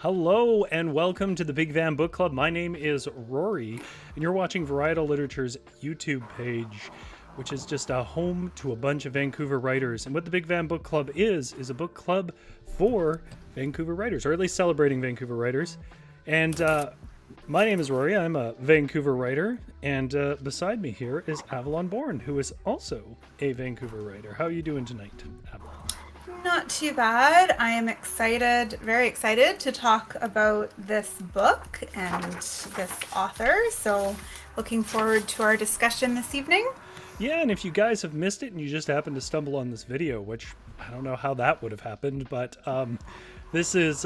Hello and welcome to the Big Van Book Club. My name is Rory, and you're watching Varietal Literature's YouTube page, which is just a home to a bunch of Vancouver writers. And what the Big Van Book Club is a book club for Vancouver writers, or at least celebrating Vancouver writers. And my name is Rory. I'm a Vancouver writer, and beside me here is Avalon Bourne, who is also a Vancouver writer. How are you doing tonight, Avalon? Not too bad. I am excited, very excited to talk about this book and this author. So looking forward to our discussion this evening. Yeah, and if you guys have missed it and you just happened to stumble on this video, which I don't know how that would have happened, but this is,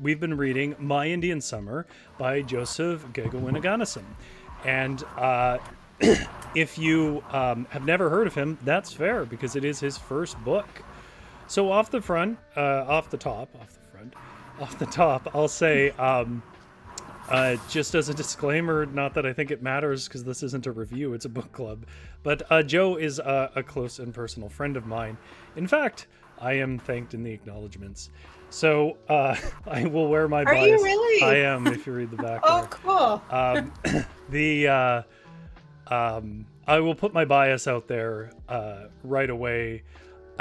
we've been reading My Indian Summer by Joseph Kakwinokanasum. And if you have never heard of him, that's fair, because it is his first book. So off the top, I'll say, just as a disclaimer, not that I think it matters because this isn't a review, it's a book club, but Joe is a close and personal friend of mine. In fact, I am thanked in the acknowledgements. So I will wear my bias. Are you really? I am, if you read the back. Oh, cool. I will put my bias out there right away.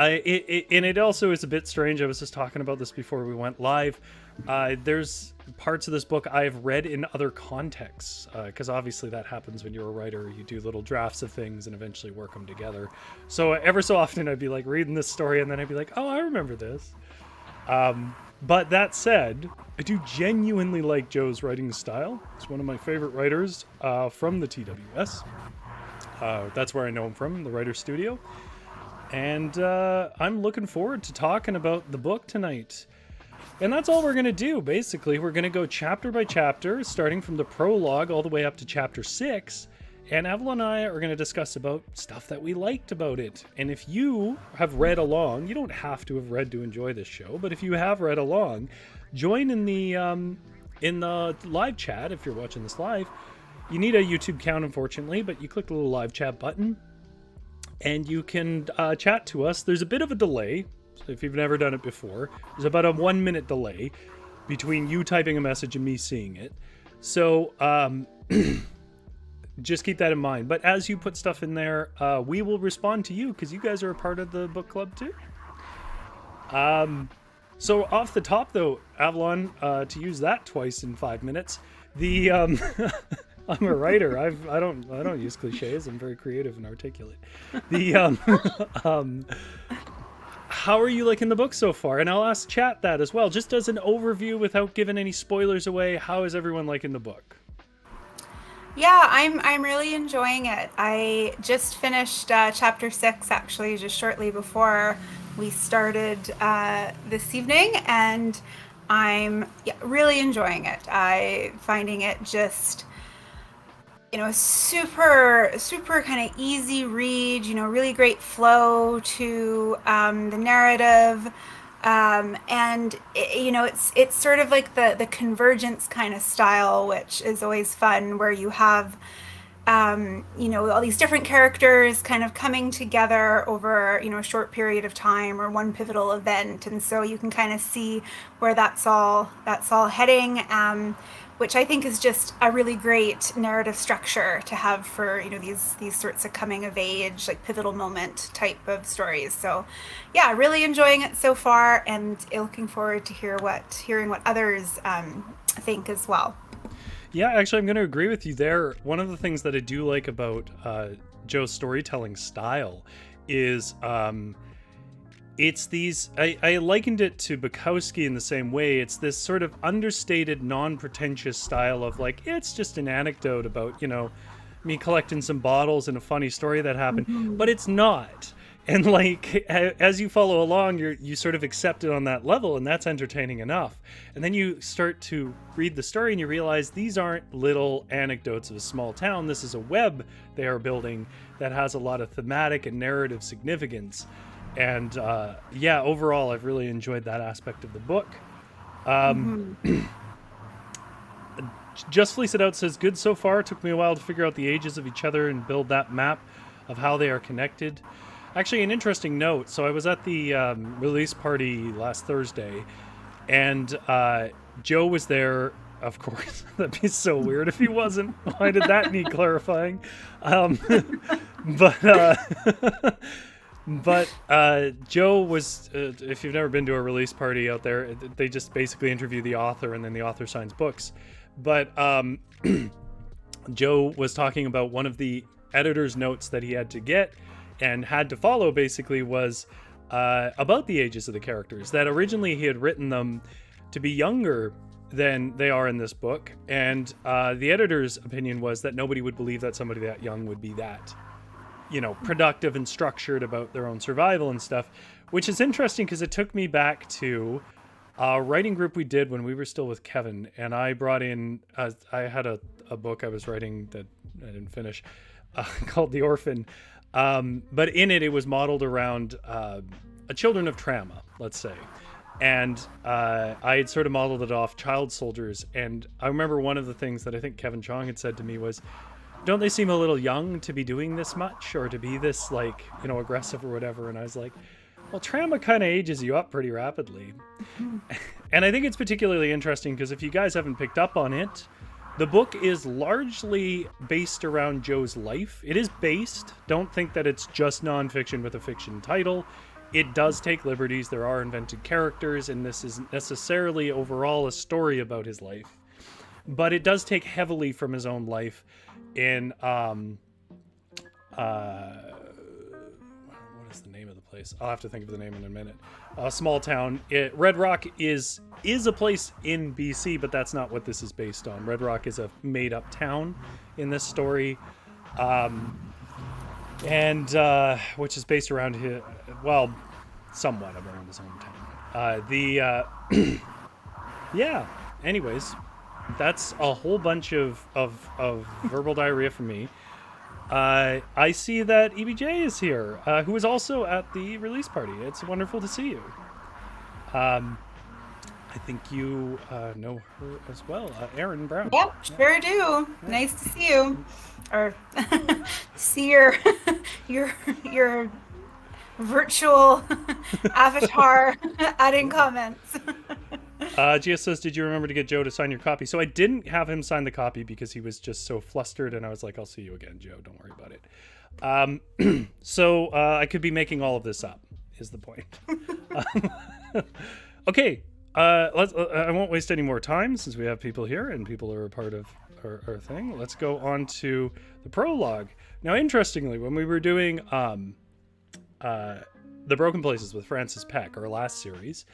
And it also is a bit strange. I was just talking about this before we went live. There's parts of this book I've read in other contexts, because obviously that happens when you're a writer. You do little drafts of things and eventually work them together. So ever so often I'd be like reading this story and then I'd be like, oh, I remember this. But that said, I do genuinely like Joe's writing style. He's one of my favorite writers from the TWS. That's where I know him from, the writer's studio. And I'm looking forward to talking about the book tonight. And that's all we're going to do, basically. We're going to go chapter by chapter, starting from the prologue all the way up to chapter 6. And Avalon and I are going to discuss about stuff that we liked about it. And if you have read along, you don't have to have read to enjoy this show, but if you have read along, join in the live chat if you're watching this live. You need a YouTube account, unfortunately, but you click the little live chat button. And you can chat to us. There's a bit of a delay, so if you've never done it before. There's about a 1 minute delay between you typing a message and me seeing it. So just keep that in mind. But as you put stuff in there, we will respond to you because you guys are a part of the book club too. So off the top though, Avalon, to use that twice in 5 minutes, I'm a writer. I don't use cliches. I'm very creative and articulate. How are you liking the book so far? And I'll ask chat that as well, just as an overview without giving any spoilers away. How is everyone liking the book? Yeah, I'm really enjoying it. I just finished chapter 6 actually just shortly before we started this evening, and I'm really enjoying it. I'm finding it just super kind of easy read, really great flow to the narrative. And it's sort of like the convergence kind of style, which is always fun, where you have, all these different characters kind of coming together over, a short period of time or one pivotal event. And so you can kind of see where that's all heading. Which I think is just a really great narrative structure to have for these sorts of coming of age, like pivotal moment type of stories. So yeah, really enjoying it so far, and looking forward to hearing what others think as well. Yeah, actually I'm going to agree with you there. One of the things that I do like about Joe's storytelling style is it's these, I likened it to Bukowski in the same way. It's this sort of understated, non-pretentious style of like, it's just an anecdote about, me collecting some bottles and a funny story that happened, but it's not. And like, as you follow along, you sort of accept it on that level, and that's entertaining enough. And then you start to read the story and you realize these aren't little anecdotes of a small town. This is a web they are building that has a lot of thematic and narrative significance. And overall, I've really enjoyed that aspect of the book. Just Fleece It Out says, good so far. Took me a while to figure out the ages of each other and build that map of how they are connected. Actually, an interesting note. So I was at the release party last Thursday, And Joe was there, of course. That'd be so weird if he wasn't. Why did that need clarifying? Um, but Joe was. If you've never been to a release party out there, they just basically interview the author, and then the author signs books. But Joe was talking about one of the editor's notes that he had to get and had to follow. Basically, was about the ages of the characters. That originally he had written them to be younger than they are in this book, and the editor's opinion was that nobody would believe that somebody that young would be that, productive and structured about their own survival and stuff, which is interesting because it took me back to a writing group we did when we were still with Kevin, and I brought in, I had a book I was writing that I didn't finish, called The Orphan, but in it was modeled around children of trauma, let's say. And I had sort of modeled it off child soldiers. And I remember one of the things that I think Kevin Chong had said to me was, don't they seem a little young to be doing this much or to be this, aggressive or whatever? And I was like, well, trauma kind of ages you up pretty rapidly. And I think it's particularly interesting because if you guys haven't picked up on it, the book is largely based around Joe's life. It is based. Don't think that it's just nonfiction with a fiction title. It does take liberties. There are invented characters, and this isn't necessarily overall a story about his life. But it does take heavily from his own life in, what is the name of the place? I'll have to think of the name in a minute. A small town. Red Rock is a place in BC, but that's not what this is based on. Red Rock is a made-up town in this story. And which is based around his, somewhat around his hometown. Yeah. Anyways, that's a whole bunch of verbal diarrhea from me. I see that EBJ is here, who is also at the release party. It's wonderful to see you. I think you know her as well, Erin Brown. Yep, sure do. Yeah. Nice to see you, or see your virtual avatar adding comments. Gia says, did you remember to get Joe to sign your copy? So I didn't have him sign the copy because he was just so flustered, and I was like, I'll see you again, Joe. Don't worry about it. So I could be making all of this up, is the point. Okay. I won't waste any more time since we have people here and people are a part of our thing. Let's go on to the prologue. Now, interestingly, when we were doing The Broken Places with Francis Peck, our last series,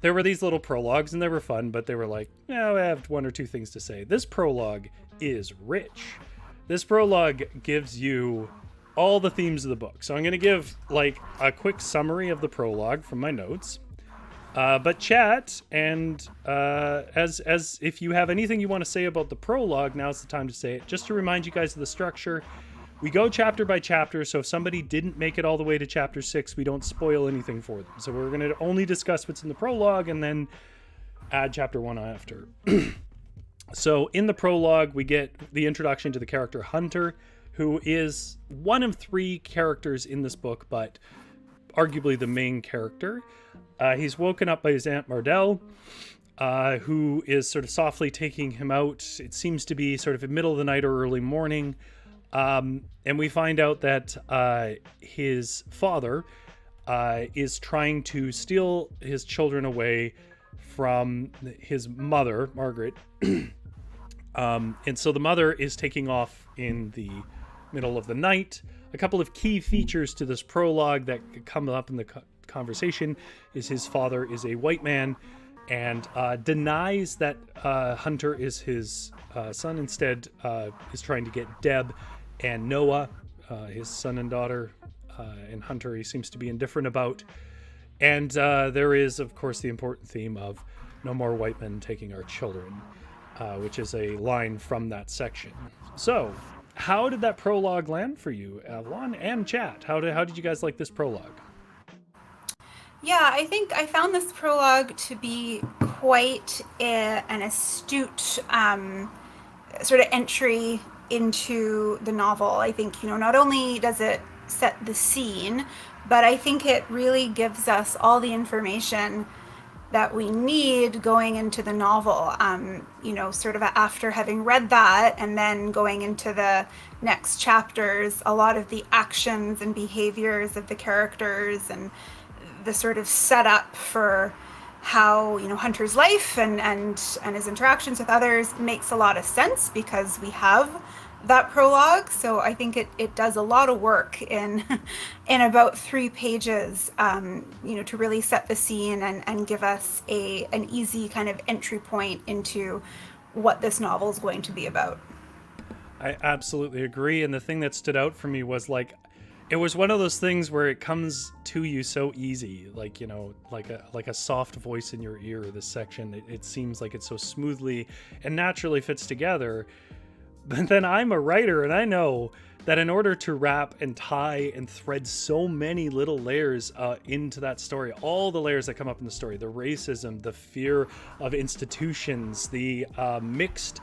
there were these little prologues and they were fun, but they were like, yeah, I have one or two things to say. This prologue is rich. This prologue gives you all the themes of the book. So I'm going to give a quick summary of the prologue from my notes. But chat, and as if you have anything you want to say about the prologue, now's the time to say it. Just to remind you guys of the structure, we go chapter by chapter, so if somebody didn't make it all the way to chapter 6, we don't spoil anything for them. So we're going to only discuss what's in the prologue and then add chapter 1 after. So in the prologue, we get the introduction to the character Hunter, who is one of 3 characters in this book, but arguably the main character. He's woken up by his Aunt Mardell, who is sort of softly taking him out. It seems to be sort of in the middle of the night or early morning. And we find out that his father is trying to steal his children away from his mother, Margaret. And so the mother is taking off in the middle of the night. A couple of key features to this prologue that come up in the conversation is his father is a white man and denies that Hunter is his son. Instead, is trying to get Deb and Noah, his son and daughter, and Hunter he seems to be indifferent about. And there is, of course, the important theme of no more white men taking our children, which is a line from that section. So, how did that prologue land for you, Avalon and chat? How did you guys like this prologue? Yeah, I think I found this prologue to be quite an astute sort of entry into the novel. I think, not only does it set the scene, but I think it really gives us all the information that we need going into the novel. You know, sort of after having read that and then going into the next chapters, a lot of the actions and behaviors of the characters and the sort of setup for how, you know, Hunter's life and his interactions with others makes a lot of sense because we have that prologue. So I think it does a lot of work in in about 3 pages, you know, to really set the scene and give us an easy kind of entry point into what this novel is going to be about. I absolutely agree. And the thing that stood out for me was like, it was one of those things where it comes to you so easy, like, you know, like a soft voice in your ear. This section, it seems like it so smoothly and naturally fits together. But then I'm a writer, and I know that in order to wrap and tie and thread so many little layers into that story, all the layers that come up in the story, the racism, the fear of institutions, the mixed,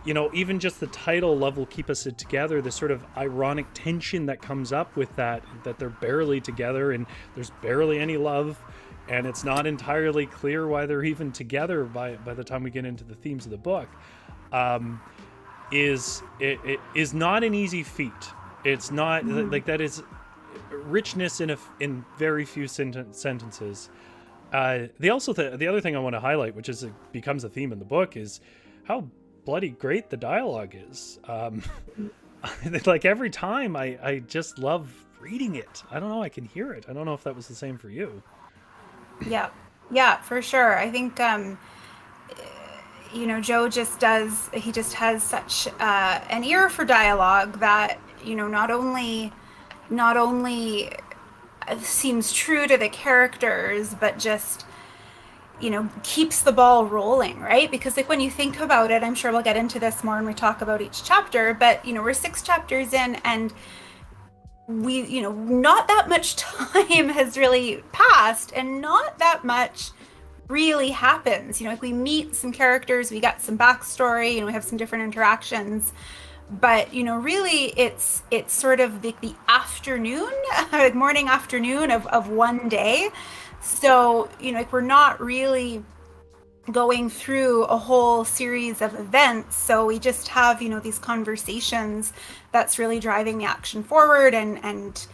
you know, even just the title, Love Will Keep Us Together, the sort of ironic tension that comes up with that they're barely together and there's barely any love, and it's not entirely clear why they're even together by the time we get into the themes of the book. Is not an easy feat. It's not like that is richness in very few sentences. The other thing I want to highlight, which is becomes a theme in the book, is how bloody great the dialogue is. Like every time I just love reading it. I don't know, I can hear it. I don't know if that was the same for you. Yeah, for sure. I think you know, Joe just has such an ear for dialogue that, you know, not only seems true to the characters, but just, you know, keeps the ball rolling, right? Because like when you think about it, I'm sure we'll get into this more when we talk about each chapter, but, you know, we're 6 chapters in and we, you know, not that much time has really passed and not that much really happens. You know, like we meet some characters, we got some backstory, you know, we have some different interactions, but, you know, really it's sort of the afternoon, like morning afternoon of one day. So, you know, like we're not really going through a whole series of events. So we just have, you know, these conversations that's really driving the action forward and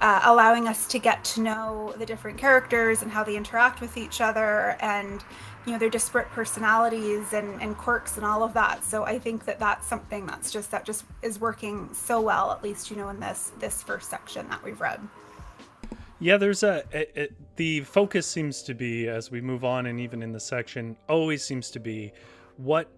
allowing us to get to know the different characters and how they interact with each other and, you know, their disparate personalities and quirks and all of that. So I think that's something that just is working so well, at least, you know, in this first section that we've read. Yeah, there's the focus seems to be, as we move on, and even in the section, always seems to be, what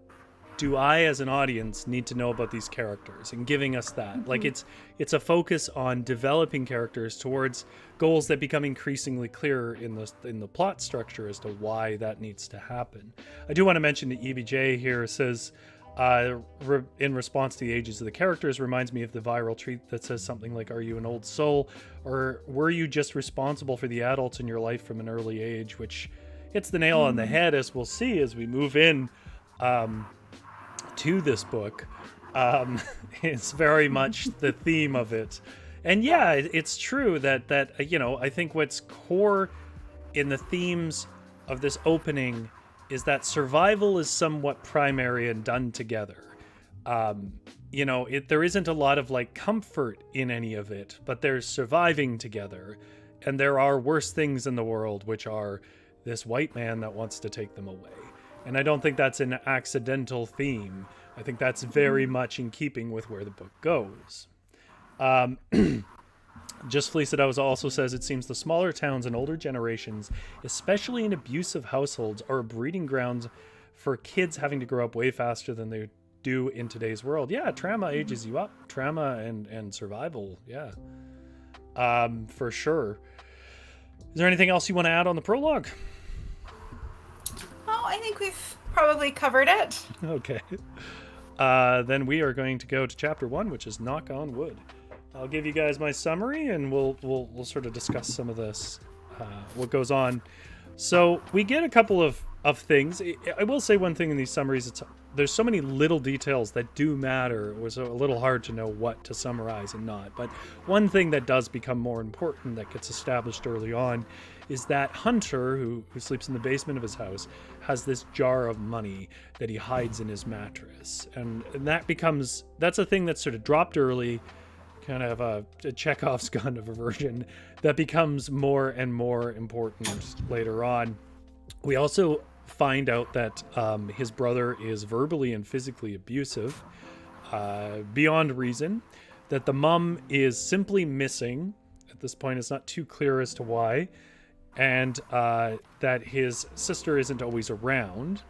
do I as an audience need to know about these characters, and giving us that. Mm-hmm. Like it's a focus on developing characters towards goals that become increasingly clearer in the plot structure as to why that needs to happen. I do want to mention that EBJ here says, in response to the ages of the characters, reminds me of the viral tweet that says something like, "Are you an old soul, or were you just responsible for the adults in your life from an early age?" Which hits the nail on the head, as we'll see as we move in to this book. It's very much the theme of it. And yeah, it's true that you know, I think what's core in the themes of this opening is that survival is somewhat primary and done together. You know, there isn't a lot of like comfort in any of it, but there's surviving together. And there are worse things in the world, which are this white man that wants to take them away. And I don't think that's an accidental theme. I think that's very much in keeping with where the book goes. Just Fleece It Out also says, it seems the smaller towns and older generations, especially in abusive households, are breeding grounds for kids having to grow up way faster than they do in today's world. Yeah, trauma ages you up. Trauma and survival, yeah. For sure. Is there anything else you want to add on the prologue? Oh, I think we've probably covered it. Okay. Then we are going to go to chapter 1, which is Knock on Wood. I'll give you guys my summary, and we'll sort of discuss some of this, what goes on. So we get a couple of things. I will say one thing in these summaries: there's so many little details that do matter. It was a little hard to know what to summarize and not. But one thing that does become more important, that gets established early on, is that Hunter, who sleeps in the basement of his house, has this jar of money that he hides in his mattress. And that's a thing that's sort of dropped early, kind of a Chekhov's gun of a version that becomes more and more important later on. We also find out that his brother is verbally and physically abusive beyond reason, that the mom is simply missing. At this point, it's not too clear as to why, and that his sister isn't always around.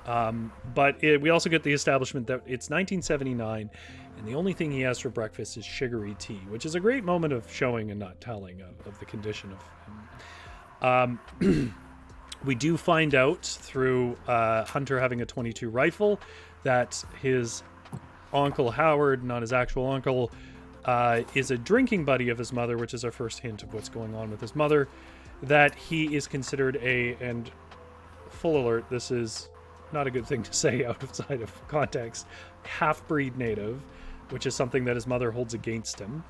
But we also get the establishment that it's 1979, and the only thing he has for breakfast is sugary tea, which is a great moment of showing and not telling of the condition of him. We do find out through Hunter having a .22 rifle that his Uncle Howard, not his actual uncle, is a drinking buddy of his mother, which is our first hint of what's going on with his mother, that he is considered and full alert, this is not a good thing to say outside of context, half-breed native, which is something that his mother holds against him,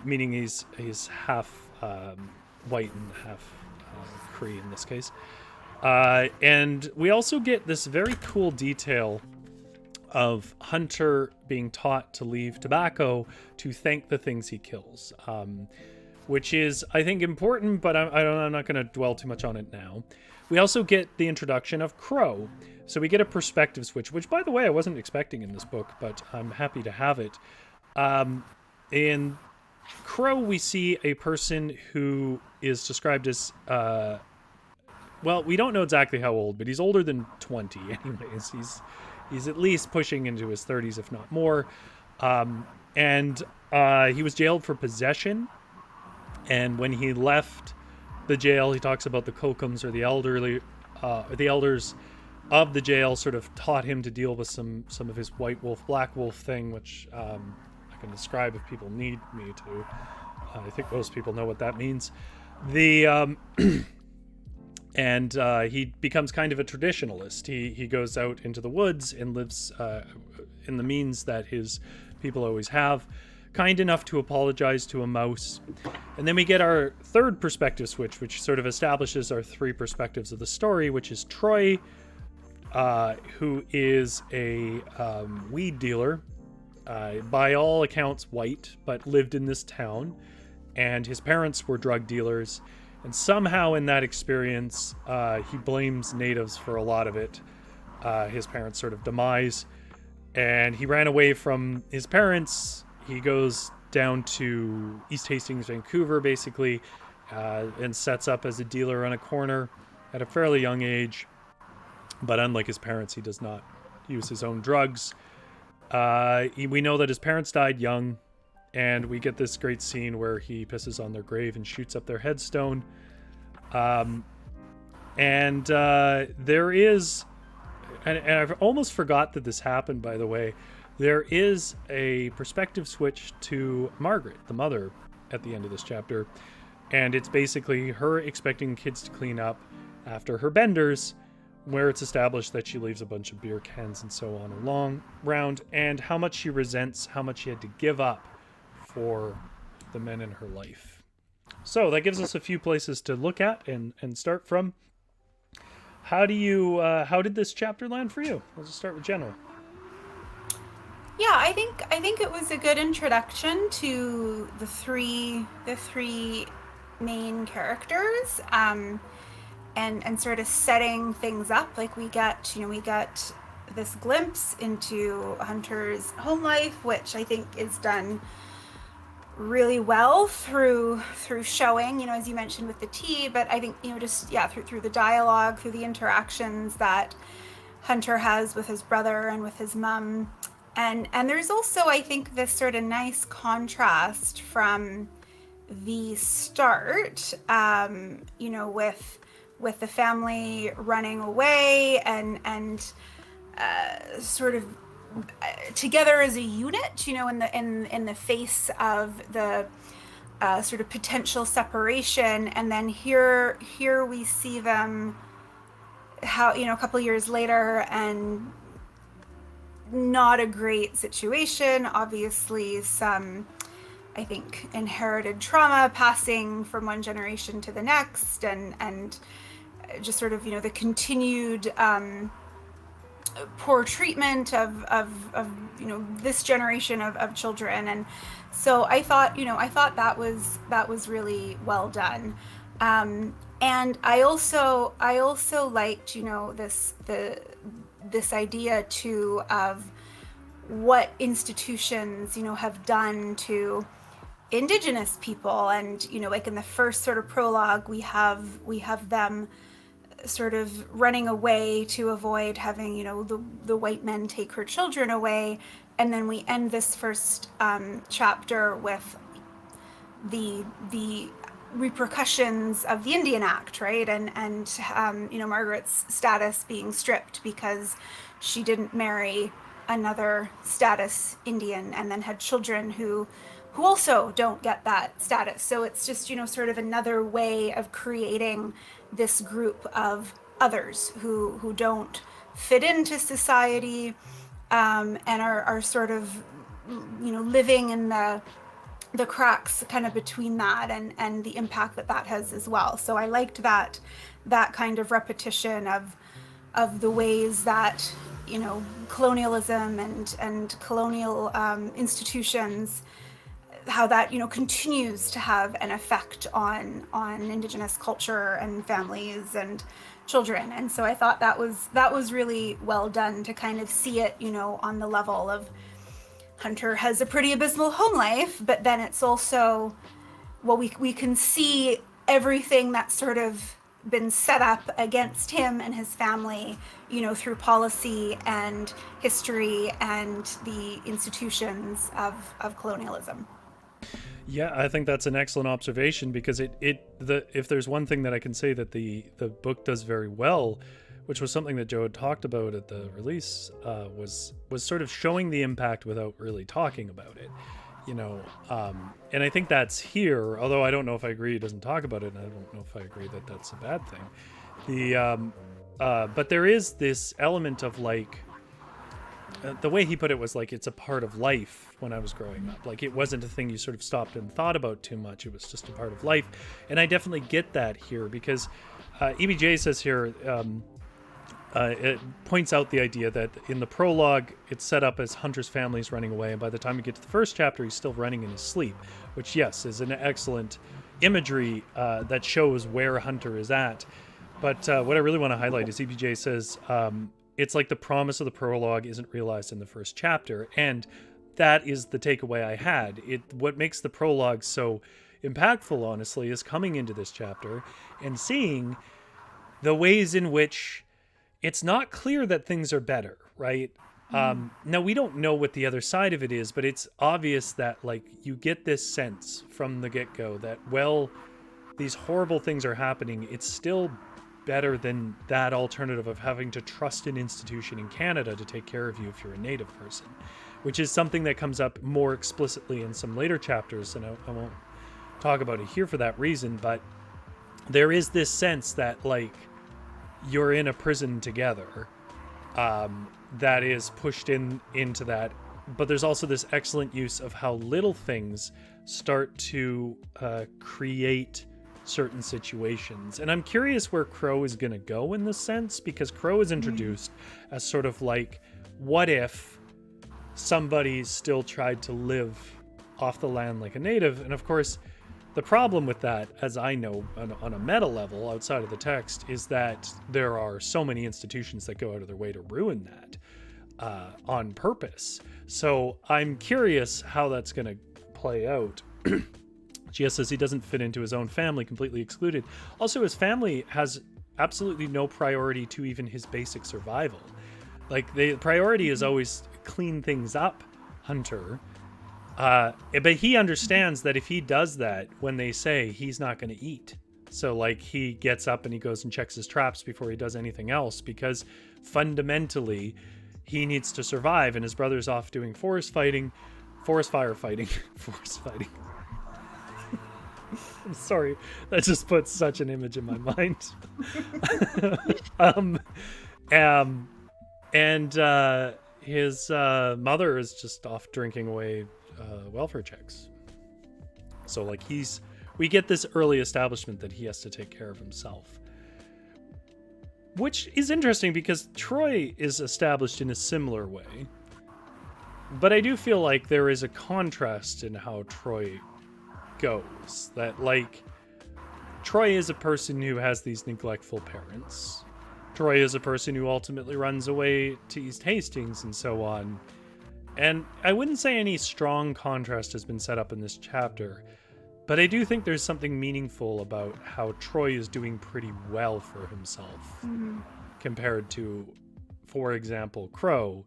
meaning he's half white and half Cree in this case. And we also get this very cool detail of Hunter being taught to leave tobacco to thank the things he kills, which is, I think, important, but I'm not going to dwell too much on it now. We also get the introduction of Crow. So we get a perspective switch, which, by the way, I wasn't expecting in this book, but I'm happy to have it. In Crow, we see a person who is described as, well, we don't know exactly how old, but he's older than 20 anyways. He's at least pushing into his 30s, if not more. And he was jailed for possession. And when he left the jail, he talks about the Kokums, or the elders of the jail, sort of taught him to deal with some of his white wolf, black wolf thing, which I can describe if people need me to. I think most people know what that means. And he becomes kind of a traditionalist. He goes out into the woods and lives in the means that his people always have. Kind enough to apologize to a mouse. And then we get our third perspective switch, which sort of establishes our three perspectives of the story, which is Troy, who is a weed dealer, by all accounts white, but lived in this town. And his parents were drug dealers. And somehow in that experience, he blames natives for a lot of it, his parents' sort of demise. And he ran away from his parents. He goes down to East Hastings, Vancouver, basically, and sets up as a dealer on a corner at a fairly young age. But unlike his parents, he does not use his own drugs. We know that his parents died young. And we get this great scene where he pisses on their grave and shoots up their headstone. There is, and I've almost forgot that this happened, by the way, there is a perspective switch to Margaret, the mother, at the end of this chapter. And it's basically her expecting kids to clean up after her benders, where it's established that she leaves a bunch of beer cans and so on along round, and how much she resents how much she had to give up for the men in her life. So that gives us a few places to look at and start from. How did this chapter land for you? Let's just start with general. Yeah, I think it was a good introduction to the three main characters, and sort of setting things up. Like we got this glimpse into Hunter's home life, which I think is done really well through showing, as you mentioned with the tea, but I think, through the dialogue, through the interactions that Hunter has with his brother and with his mom. And there's also, I think, this sort of nice contrast from the start, with the family running away and sort of together as a unit, in the face of the sort of potential separation. And then here we see them how, a couple years later, and not a great situation. Obviously some I think, inherited trauma passing from one generation to the next, and just sort of, the continued poor treatment of this generation of children. And so I thought that was really well done. And I also liked, this idea too of what institutions have done to Indigenous people. And like in the first sort of prologue, we have them sort of running away to avoid having the white men take her children away. And then we end this first chapter with the repercussions of the Indian Act, right? And Margaret's status being stripped because she didn't marry another status Indian, and then had children who also don't get that status. So it's just sort of another way of creating this group of others who don't fit into society, and are sort of living in the cracks kind of between that, and the impact that has as well. So I liked that kind of repetition of the ways that colonialism and colonial institutions, how that continues to have an effect on Indigenous culture and families and children. And so I thought that was really well done to kind of see it on the level of Hunter has a pretty abysmal home life, but then it's also, well, we can see everything that's sort of been set up against him and his family, through policy and history and the institutions of colonialism. Yeah, I think that's an excellent observation, because if there's one thing that I can say that the book does very well, which was something that Joe had talked about at the release, was sort of showing the impact without really talking about it, and I think that's here, although I don't know if I agree he doesn't talk about it, and I don't know if I agree that that's a bad thing. But there is this element of like, the way he put it was like, it's a part of life when I was growing up. Like, it wasn't a thing you sort of stopped and thought about too much. It was just a part of life. And I definitely get that here, because EBJ says here, it points out the idea that in the prologue, it's set up as Hunter's family's running away. And by the time we get to the first chapter, he's still running in his sleep, which, yes, is an excellent imagery that shows where Hunter is at. But what I really want to highlight is EBJ says, it's like the promise of the prologue isn't realized in the first chapter. And that is the takeaway I had. What makes the prologue so impactful, honestly, is coming into this chapter and seeing the ways in which it's not clear that things are better, right? Now, we don't know what the other side of it is, but it's obvious that, like, you get this sense from the get-go that, well, these horrible things are happening. It's still better than that alternative of having to trust an institution in Canada to take care of you if you're a Native person, which is something that comes up more explicitly in some later chapters, and I won't talk about it here for that reason, but there is this sense that, like, you're in a prison together, that is pushed into that. But there's also this excellent use of how little things start to create certain situations. And I'm curious where Crow is going to go in this sense, because Crow is introduced as sort of like, what if somebody still tried to live off the land like a native? And of course, the problem with that, as I know on a meta level outside of the text, is that there are so many institutions that go out of their way to ruin that on purpose. So I'm curious how that's going to play out. GS says he doesn't fit into his own family, completely excluded. Also, his family has absolutely no priority to even his basic survival. Like, the priority is always clean things up, Hunter. But he understands that if he does that, when they say, he's not going to eat. So, like, he gets up and he goes and checks his traps before he does anything else, because fundamentally he needs to survive, and his brother's off doing forest firefighting. I'm sorry, that just puts such an image in my mind. His mother is just off drinking away welfare checks. So like we get this early establishment that he has to take care of himself. Which is interesting because Troy is established in a similar way. But I do feel like there is a contrast in how Troy goes. That, like, Troy is a person who has these neglectful parents. Troy is a person who ultimately runs away to East Hastings and so on. And I wouldn't say any strong contrast has been set up in this chapter, but I do think there's something meaningful about how Troy is doing pretty well for himself compared to, for example, Crow,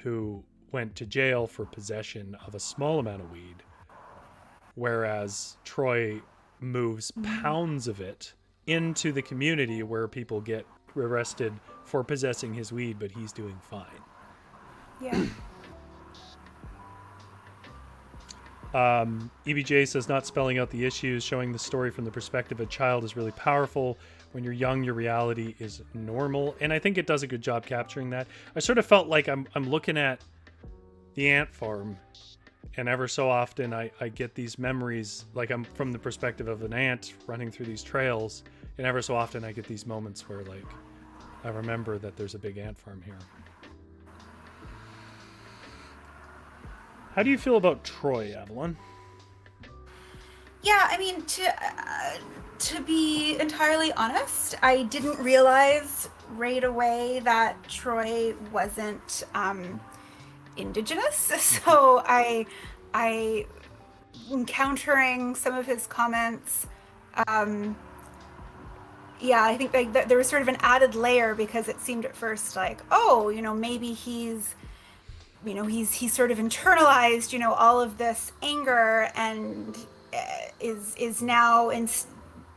who went to jail for possession of a small amount of weed, whereas Troy moves pounds of it into the community where people get arrested for possessing his weed, but he's doing fine. Yeah. EBJ says not spelling out the issues, showing the story from the perspective of a child is really powerful. When you're young, your reality is normal. And I think it does a good job capturing that. I sort of felt like I'm looking at the ant farm, and ever so often I get these memories, like I'm from the perspective of an ant running through these trails, and ever so often I get these moments where, like, I remember that there's a big ant farm here. How do you feel about Troy, Avalon? Yeah, I mean, to be entirely honest, I didn't realize right away that Troy wasn't Indigenous. So I encountering some of his comments, yeah, I think like there was sort of an added layer, because it seemed at first like, oh, maybe he's sort of internalized, all of this anger, and is now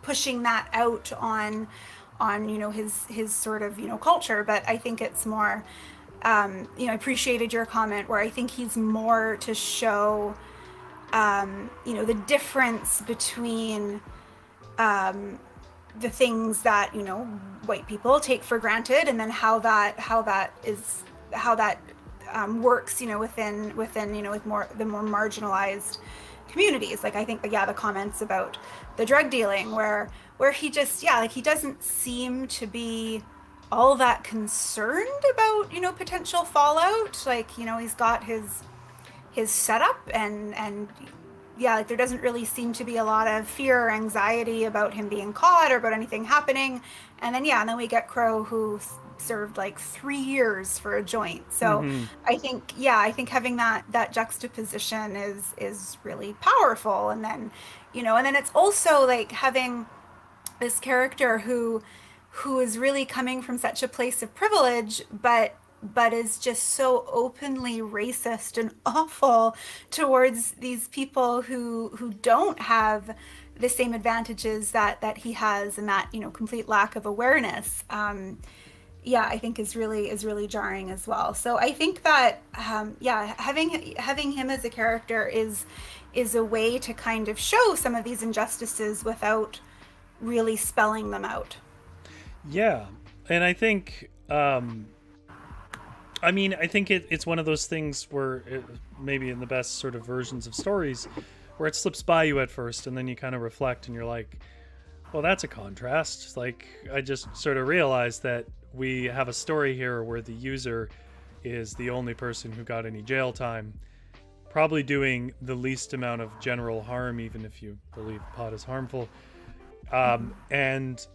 pushing that out on his sort of culture. But I think it's more, I appreciated your comment where I think he's more to show the difference between the things that white people take for granted, and then how that works, within with the more marginalized communities. Like, I think, the comments about the drug dealing, where he just, he doesn't seem to be all that concerned about, potential fallout. Like, he's got his setup, and there doesn't really seem to be a lot of fear or anxiety about him being caught or about anything happening. And then we get Crow, who served like 3 years for a joint. So I think having that juxtaposition is really powerful. And then it's also like having this character who is really coming from such a place of privilege, but is just so openly racist and awful towards these people who don't have the same advantages that he has, and that complete lack of awareness. I think is really jarring as well. So I think that having him as a character is a way to kind of show some of these injustices without really spelling them out. Yeah, and I think I think it's one of those things where maybe in the best sort of versions of stories, where it slips by you at first, and then you kind of reflect and you're like, well, that's a contrast. Like, I just sort of realized that we have a story here where the user is the only person who got any jail time, probably doing the least amount of general harm, even if you believe pot is harmful. And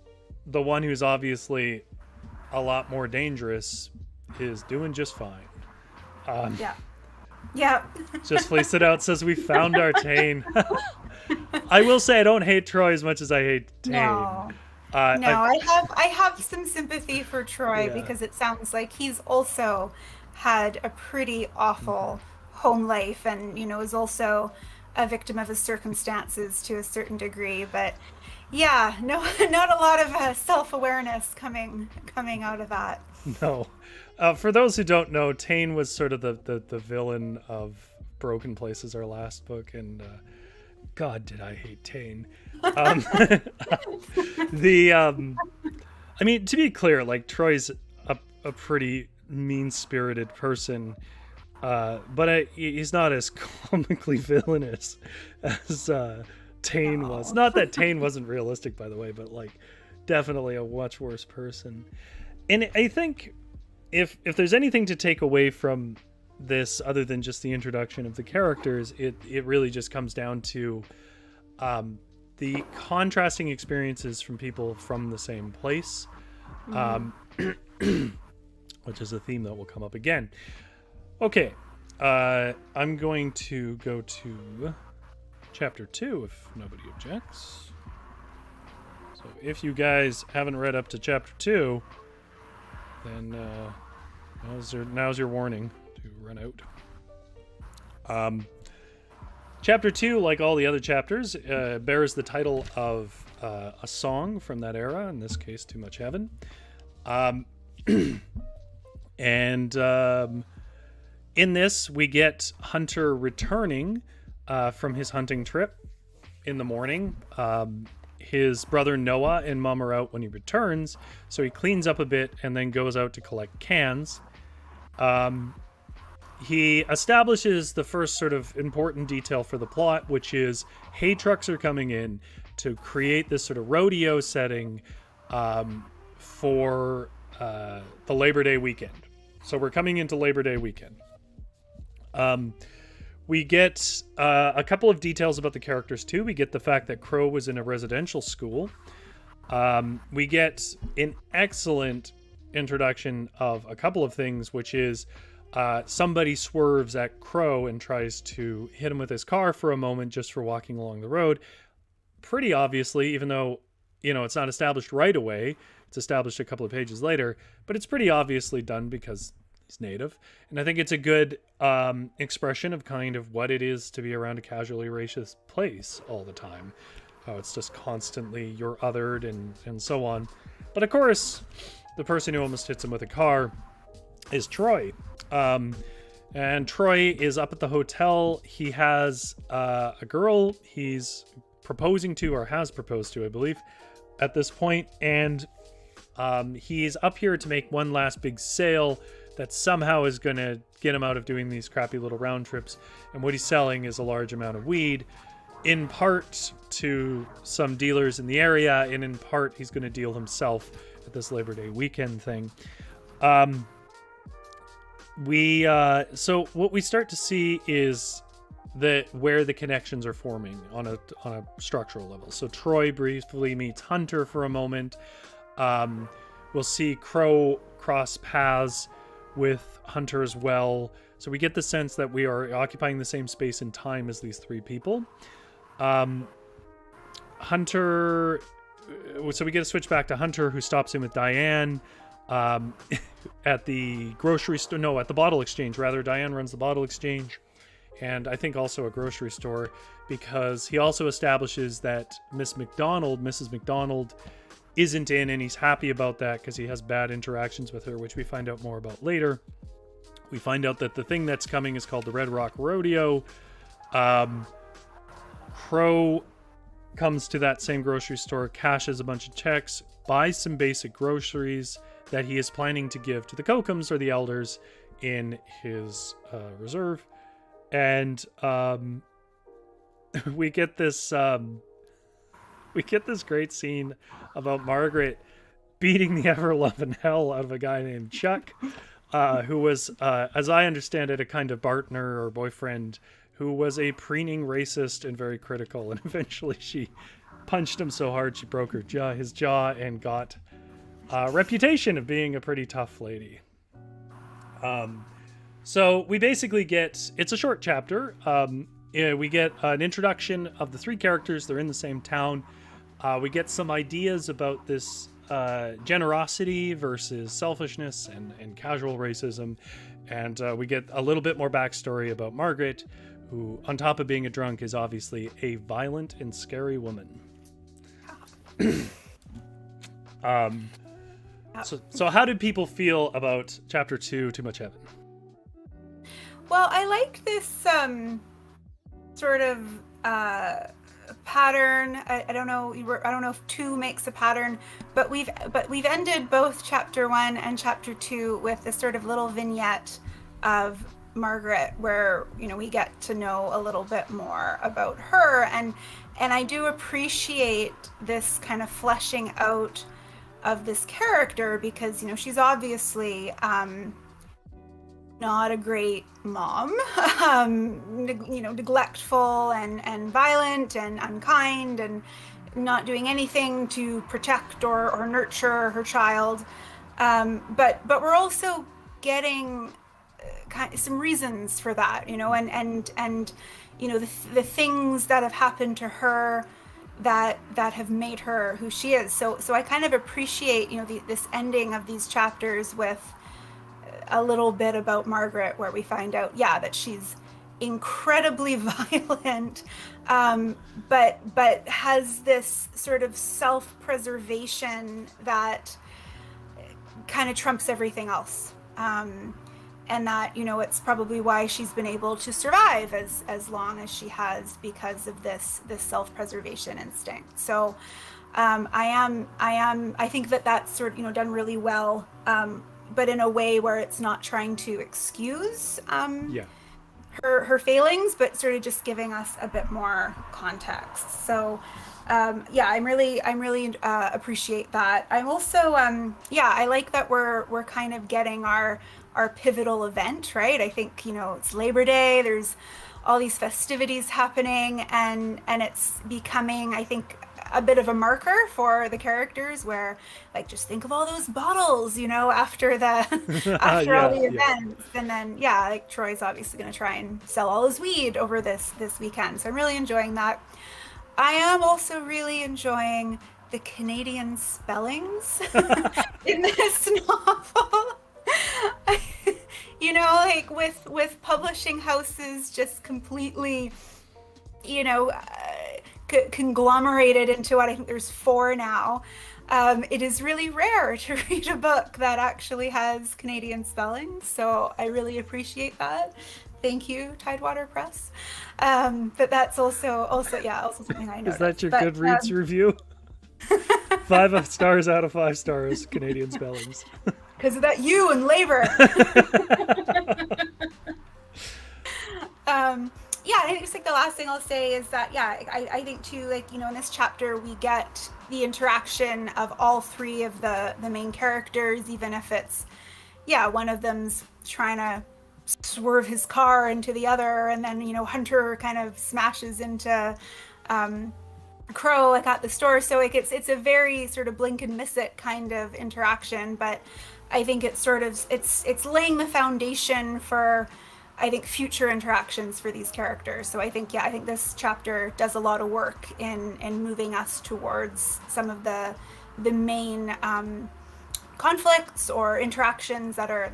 the one who's obviously a lot more dangerous is doing just fine. Just Fleece It Out says we found our Tane. I will say I don't hate Troy as much as I hate Tane. No, I have some sympathy for Troy, because it sounds like he's also had a pretty awful home life, and is also a victim of his circumstances to a certain degree. But not a lot of self-awareness coming out of that. No. For those who don't know, Tane was sort of the villain of Broken Places, our last book, and God, did I hate Tane. To be clear, like, Troy's a pretty mean-spirited person, But he's not as comically villainous as Tane was. Not that Tane wasn't realistic, by the way, but like definitely a much worse person. And I think if there's anything to take away from this other than just the introduction of the characters, it really just comes down to the contrasting experiences from people from the same place, which is a theme that will come up again. Okay, I'm going to go to chapter 2 if nobody objects. So if you guys haven't read up to chapter 2, then now's your warning to run out. Chapter 2, like all the other chapters, bears the title of a song from that era, in this case, Too Much Heaven. In this, we get Hunter returning from his hunting trip in the morning. His brother Noah and Mom are out when he returns, so he cleans up a bit and then goes out to collect cans. He establishes the first sort of important detail for the plot, which is hay trucks are coming in to create this sort of rodeo setting for the Labor Day weekend. So we're coming into Labor Day weekend. We get a couple of details about the characters too. We get the fact that Crow was in a residential school. We get an excellent introduction of a couple of things, which is somebody swerves at Crow and tries to hit him with his car for a moment just for walking along the road. Pretty obviously, even though, it's not established right away, it's established a couple of pages later, but it's pretty obviously done because he's native. And I think it's a good expression of kind of what it is to be around a casually racist place all the time. How it's just constantly you're othered and so on. But of course, the person who almost hits him with a car is Troy. And Troy is up at the hotel. He has a girl he's proposing to, or has proposed to, I believe, at this point. And he's up here to make one last big sale that somehow is going to get him out of doing these crappy little round trips. And what he's selling is a large amount of weed, in part to some dealers in the area, and in part he's going to deal himself at this Labor Day weekend thing. So what we start to see is where the connections are forming on a structural level. So Troy briefly meets Hunter for a moment. We'll see Crow cross paths with Hunter as well. So we get the sense that we are occupying the same space and time as these three people. Hunter, so we get a switch back to Hunter, who stops in with Diane at the grocery store. No, at the bottle exchange, rather. Diane runs the bottle exchange, and I think also a grocery store, because he also establishes that Mrs. McDonald isn't in, and he's happy about that because he has bad interactions with her, which we find out more about later. We find out that the thing that's coming is called the Red Rock Rodeo. Crow comes to that same grocery store, cashes a bunch of checks, buys some basic groceries that he is planning to give to the Kokums, or the elders, in his reserve. And we get this great scene about Margaret beating the ever-loving hell out of a guy named Chuck, who was, as I understand it, a kind of partner or boyfriend who was a preening racist and very critical. And eventually she punched him so hard she broke his jaw and got a reputation of being a pretty tough lady. So we basically get, it's a short chapter. We get an introduction of the three characters. They're in the same town. We get some ideas about this generosity versus selfishness and casual racism. And we get a little bit more backstory about Margaret, who, on top of being a drunk, is obviously a violent and scary woman. So how did people feel about Chapter 2, Too Much Heaven? Well, I like this sort of pattern. I don't know. I don't know if 2 makes a pattern, but we've ended both Chapter 1 and Chapter 2 with this sort of little vignette of Margaret, where we get to know a little bit more about her, and I do appreciate this kind of fleshing out of this character, because she's obviously not a great mom, neglectful and violent and unkind, and not doing anything to protect or nurture her child. But we're also getting some reasons for that, and the things that have happened to her that have made her who she is. So I kind of appreciate this ending of these chapters with a little bit about Margaret, where we find out, that she's incredibly violent, but has this sort of self-preservation that kind of trumps everything else, and that it's probably why she's been able to survive as long as she has, because of this self-preservation instinct. So I think that's sort of done really well, but in a way where it's not trying to excuse her failings, but sort of just giving us a bit more context. So I really appreciate that. I'm also I like that we're kind of getting our pivotal event, right? I think it's Labor Day, there's all these festivities happening, and it's becoming, I think, a bit of a marker for the characters, where just think of all those bottles, after the after all the events. And then Troy's obviously going to try and sell all his weed over this weekend. So I'm really enjoying that. I am also really enjoying the Canadian spellings in this novel. With publishing houses just completely conglomerated into what I think there's 4 now. It is really rare to read a book that actually has Canadian spelling, so I really appreciate that. Thank you, Tidewater Press. But that's also something I noticed. Is that your Goodreads review? 5 stars out of 5 stars, Canadian spellings. Because of that you and labor. I think just the last thing I'll say is that I think too, in this chapter we get the interaction of all 3 of the main characters, even if it's one of them's trying to swerve his car into the other, and then Hunter kind of smashes into Crow at the store. So it's a very sort of blink and miss it kind of interaction, but I think it's sort of it's laying the foundation for, I think, future interactions for these characters. So I think this chapter does a lot of work in moving us towards some of the main conflicts or interactions that are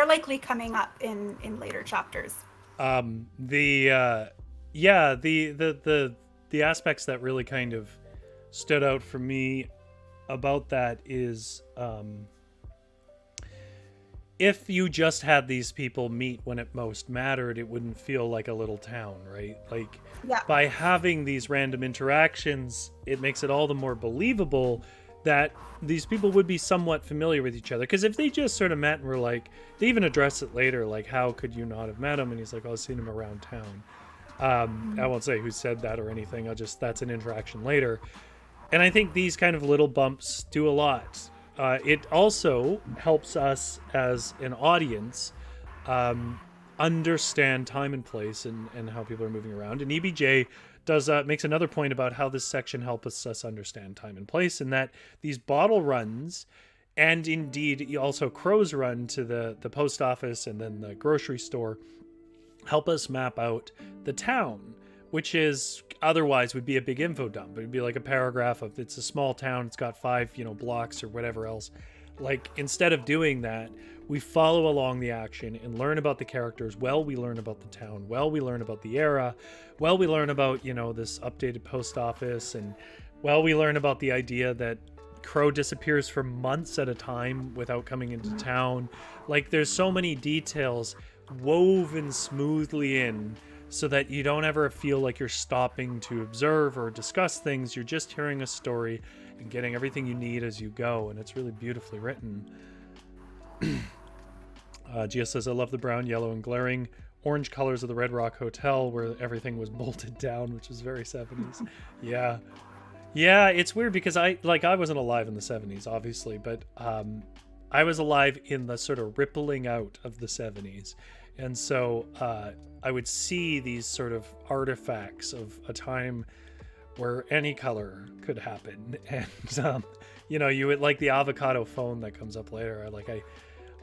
likely coming up in later chapters. The aspects that really kind of stood out for me about that is, if you just had these people meet when it most mattered, it wouldn't feel like a little town, right? By having these random interactions, it makes it all the more believable that these people would be somewhat familiar with each other. Because if they just sort of met and were they even address it later, how could you not have met him? And he's like, I've seen him around town. I won't say who said that or anything. That's an interaction later. And I think these kind of little bumps do a lot. It also helps us as an audience understand time and place and how people are moving around. And EBJ makes another point about how this section helps us understand time and place, and that these bottle runs, and indeed also Crow's run to the post office and then the grocery store, help us map out the town, which is otherwise would be a big info dump. It'd be like a paragraph of, it's a small town, it's got 5 blocks or whatever else. Instead of doing that, we follow along the action and learn about the characters. We learn about the town. We learn about the era. We learn about this updated post office, and we learn about the idea that Crow disappears for months at a time without coming into town. There's so many details woven smoothly in, so that you don't ever feel like you're stopping to observe or discuss things. You're just hearing a story and getting everything you need as you go, and it's really beautifully written. Gia says, I love the brown, yellow, and glaring orange colors of the Red Rock Hotel where everything was bolted down, which was very 70s. Yeah. Yeah, it's weird because I wasn't alive in the 70s, obviously, but I was alive in the sort of rippling out of the 70s. And so I would see these sort of artifacts of a time where any color could happen. And, you would like the avocado phone that comes up later.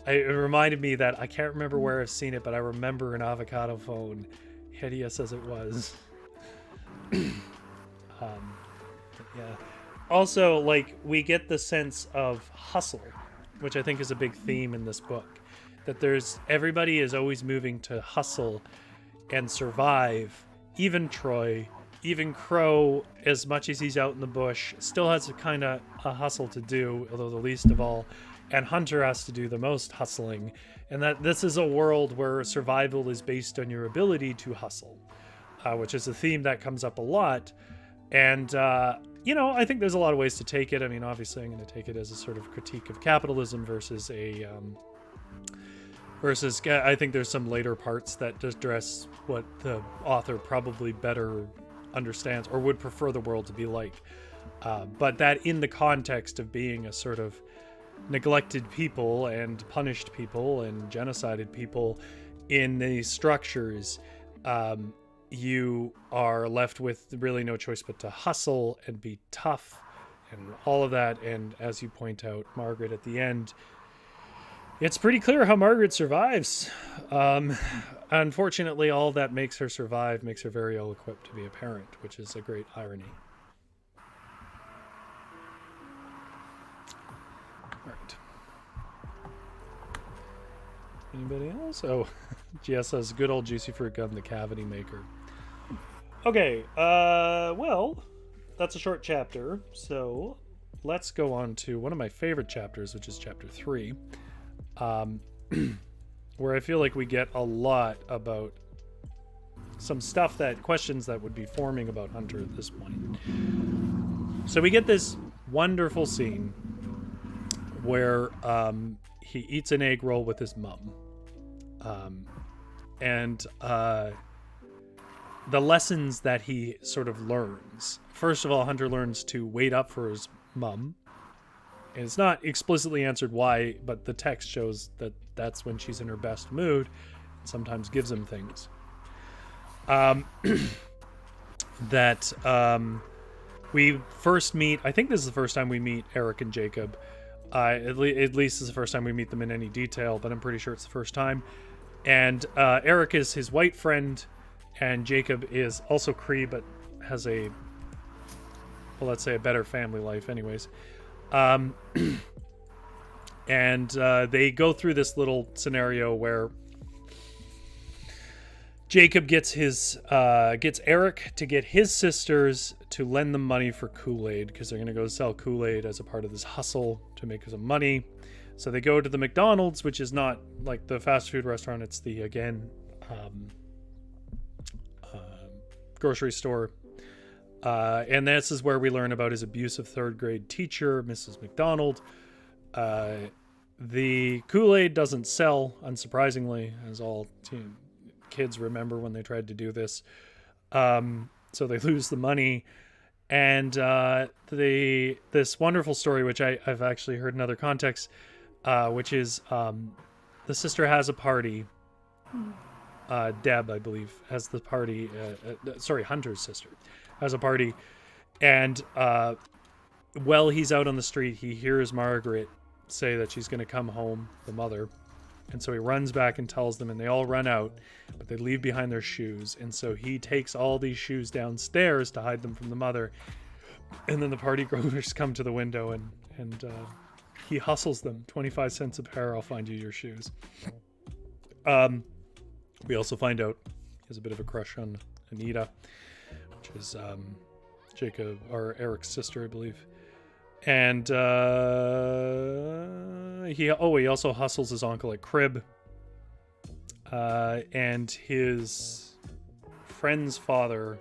It reminded me that I can't remember where I've seen it, but I remember an avocado phone, hideous as it was. Yeah. Also, we get the sense of hustle, which I think is a big theme in this book. That everybody is always moving to hustle and survive. Even Troy, even Crow, as much as he's out in the bush, still has a kind of a hustle to do, although the least of all. And Hunter has to do the most hustling. And that this is a world where survival is based on your ability to hustle, which is a theme that comes up a lot. And, I think there's a lot of ways to take it. I mean, obviously, I'm going to take it as a sort of critique of capitalism versus I think there's some later parts that address what the author probably better understands or would prefer the world to be like. But that in the context of being a sort of neglected people and punished people and genocided people in these structures, you are left with really no choice but to hustle and be tough and all of that. And as you point out, Margaret, at the end, it's pretty clear how Margaret survives. Unfortunately, all that makes her survive makes her very ill-equipped to be a parent, which is a great irony. All right. Anybody else? Oh, Gia says, good old juicy fruit gum, the cavity maker. Okay, well, that's a short chapter, so let's go on to one of my favorite chapters, which is chapter 3, where I feel like we get a lot about some questions that would be forming about Hunter at this point. So we get this wonderful scene where he eats an egg roll with his mom. And the lessons that he sort of learns. First of all, Hunter learns to wait up for his mom. And it's not explicitly answered why, but the text shows that that's when she's in her best mood and sometimes gives him things. We first meet, I think this is the first time we meet Eric and Jacob. At least this is the first time we meet them in any detail, but I'm pretty sure it's the first time. And Eric is his white friend, and Jacob is also Cree, but has let's say a better family life anyways. And they go through this little scenario where Jacob gets Eric to get his sisters to lend them money for Kool-Aid, because they're going to go sell Kool-Aid as a part of this hustle to make some money. So they go to the McDonald's, which is not like the fast food restaurant. It's the, grocery store. And this is where we learn about his abusive third grade teacher, Mrs. McDonald. The Kool-Aid doesn't sell, unsurprisingly, as all kids remember when they tried to do this. So they lose the money. And this wonderful story, which I've actually heard in other contexts, which is the sister has a party. Deb, I believe, has the party. Hunter's sister has a party. And while he's out on the street, he hears Margaret say that she's going to come home, the mother. And so he runs back and tells them, and they all run out, but they leave behind their shoes. And so he takes all these shoes downstairs to hide them from the mother. And then the party goers come to the window and he hustles them. 25 cents a pair, I'll find you your shoes. We also find out he has a bit of a crush on Anita, which is Jacob, or Eric's sister, I believe. And he also hustles his uncle at Crib. And his friend's father,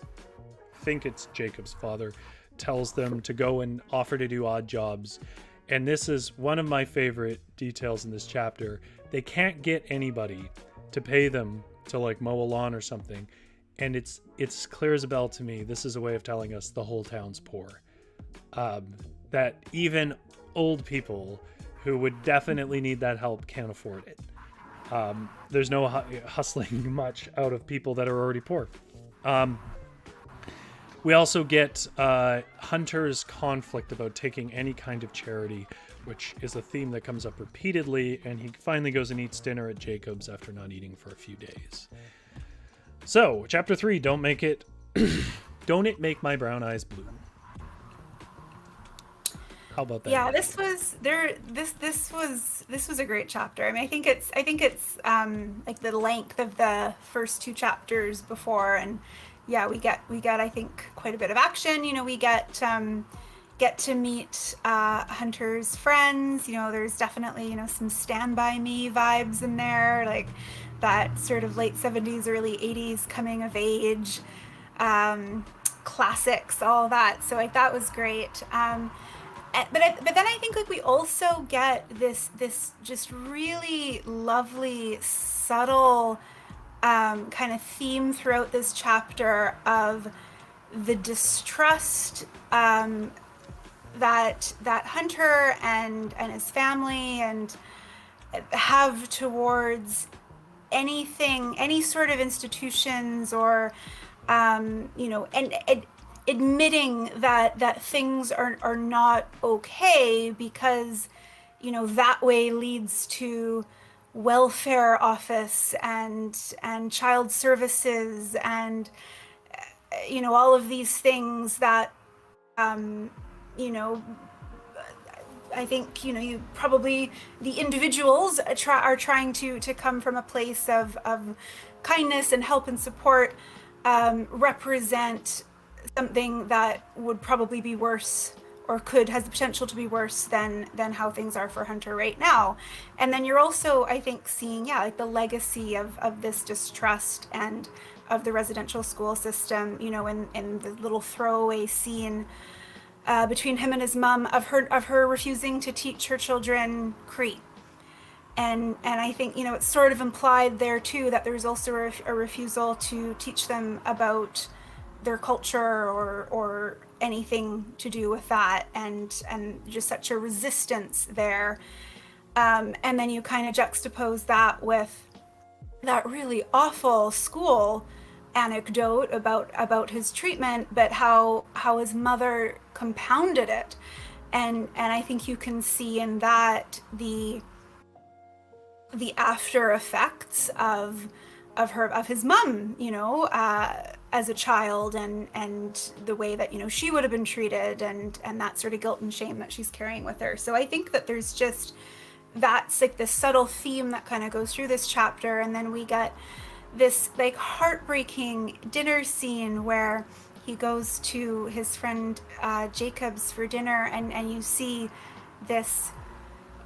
I think it's Jacob's father, tells them to go and offer to do odd jobs And this is one of my favorite details in this chapter. They can't get anybody to pay them to like mow a lawn or something. And it's clear as a bell to me. This is a way of telling us the whole town's poor. That even old people who would definitely need that help can't afford it. There's no hustling much out of people that are already poor. We also get Hunter's conflict about taking any kind of charity, which is a theme that comes up repeatedly, and he finally goes and eats dinner at Jacob's after not eating for a few days. So, chapter 3, don't it make my brown eyes blue. How about that? Yeah, this was a great chapter. I mean, I think it's like the length of the first 2 chapters before, and yeah, we get I think quite a bit of action. You know, we get to meet Hunter's friends. You know, there's definitely, you know, some Stand By Me vibes in there, like that sort of late 70s, early 80s coming of age, classics, all that. So like that was great. But then I think like we also get this just really lovely, subtle kind of theme throughout this chapter of the distrust that Hunter and his family and have towards anything, any sort of institutions, or you know, and admitting that things are not okay, because, you know, that way leads to welfare office and child services and, you know, all of these things that, you know, I think, you know, you probably, the individuals are trying to come from a place of kindness and help and support, represent something that would probably be worse, or has the potential to be worse than how things are for Hunter right now. And then you're also, I think, seeing, yeah, like the legacy of this distrust and of the residential school system, you know, in the little throwaway scene between him and his mom of her refusing to teach her children Cree. And I think, you know, it's sort of implied there too that there's also a refusal to teach them about their culture or anything to do with that, and just such a resistance there. And then you kind of juxtapose that with that really awful school anecdote about his treatment, but how his mother compounded it. And I think you can see in that the after effects of his mom, you know, as a child, and the way that, you know, she would have been treated, and that sort of guilt and shame that she's carrying with her. So I think that there's just, that's like this subtle theme that kind of goes through this chapter. And then we get this like heartbreaking dinner scene where he goes to his friend Jacob's for dinner, and you see this,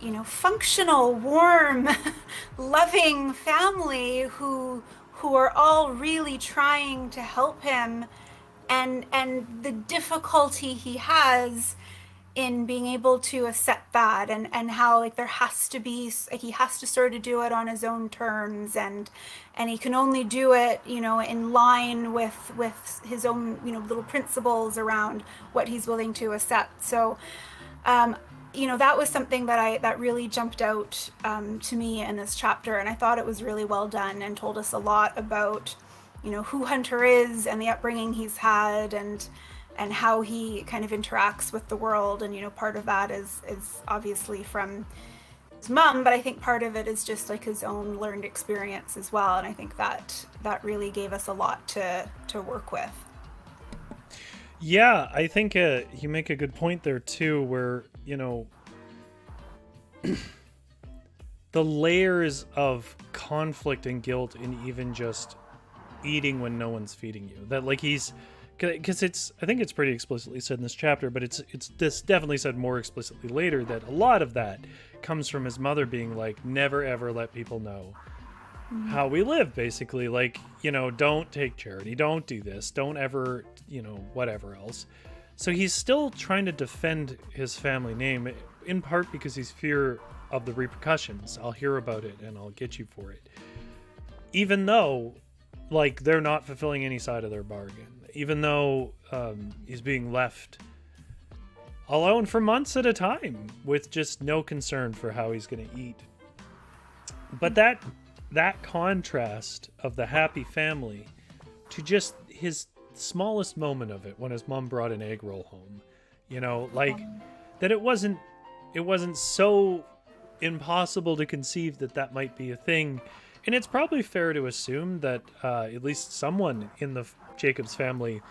you know, functional, warm, loving family who are all really trying to help him, and the difficulty he has in being able to accept that, and how like there has to be, like, he has to sort of do it on his own terms, and he can only do it, you know, in line with his own, you know, little principles around what he's willing to accept. So you know, that was something that really jumped out to me in this chapter, and I thought it was really well done and told us a lot about, you know, who Hunter is and the upbringing he's had, and how he kind of interacts with the world. And, you know, part of that is obviously from his mom, but I think part of it is just like his own learned experience as well. And I think that really gave us a lot to work with. Yeah, I think you make a good point there too, where, you know, the layers of conflict and guilt in even just eating when no one's feeding you. That, like, he's, because I think it's pretty explicitly said in this chapter, but it's this definitely said more explicitly later, that a lot of that comes from his mother being like, never ever let people know how we live, basically. Like, you know, don't take charity, don't do this, don't ever, you know, whatever else. So he's still trying to defend his family name, in part because he's fear of the repercussions. I'll hear about it and I'll get you for it. Even though, like, they're not fulfilling any side of their bargain. Even though he's being left alone for months at a time with just no concern for how he's going to eat. But that contrast of the happy family to just his smallest moment of it when his mom brought an egg roll home, you know, like that it wasn't so impossible to conceive that might be a thing. And it's probably fair to assume that at least someone in the Jacobs family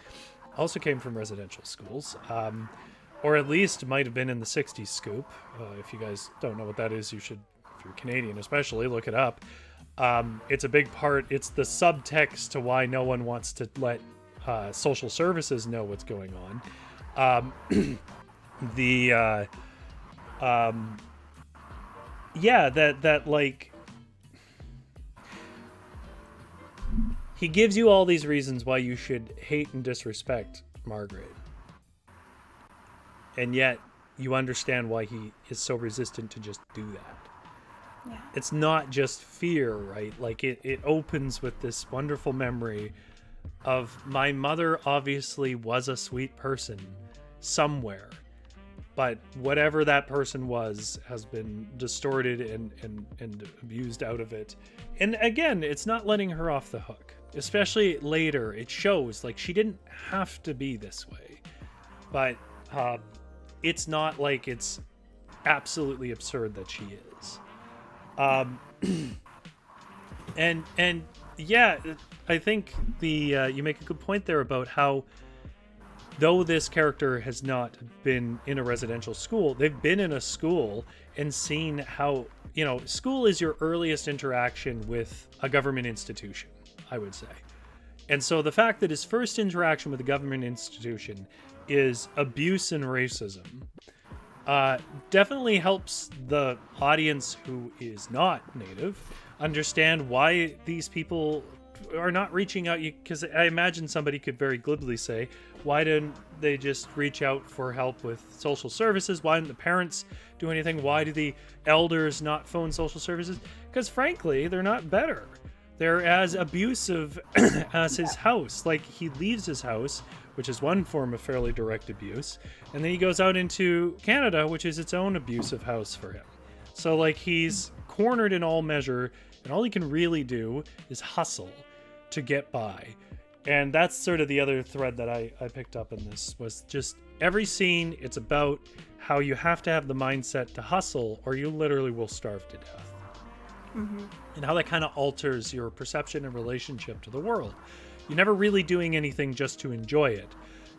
also came from residential schools, or at least might have been in the 60s scoop. If you guys don't know what that is, you should, if you're Canadian especially, look it up. It's a big part. It's the subtext to why no one wants to let social services know what's going on. That like, he gives you all these reasons why you should hate and disrespect Margaret. And yet you understand why he is so resistant to just do that. Yeah. It's not just fear, right? Like it opens with this wonderful memory of my mother obviously was a sweet person somewhere, but whatever that person was has been distorted and abused out of it. And again, it's not letting her off the hook, especially later. It shows like she didn't have to be this way, but it's not like it's absolutely absurd that she is. And yeah, I think you make a good point there about how, though this character has not been in a residential school, they've been in a school and seen how, you know, school is your earliest interaction with a government institution, I would say. And so the fact that his first interaction with a government institution is abuse and racism definitely helps the audience who is not native understand why these people are not reaching out. Because I imagine somebody could very glibly say, why didn't they just reach out for help with social services? Why didn't the parents do anything? Why do the elders not phone social services? Because frankly, they're not better. They're as abusive as his house. Like, he leaves his house, which is one form of fairly direct abuse, and then he goes out into Canada, which is its own abusive house for him. So, like, he's cornered in all measure, and all he can really do is hustle to get by. And that's sort of the other thread that I picked up in this, was just every scene, it's about how you have to have the mindset to hustle, or you literally will starve to death. Mm-hmm. And how that kind of alters your perception and relationship to the world. You're never really doing anything just to enjoy it.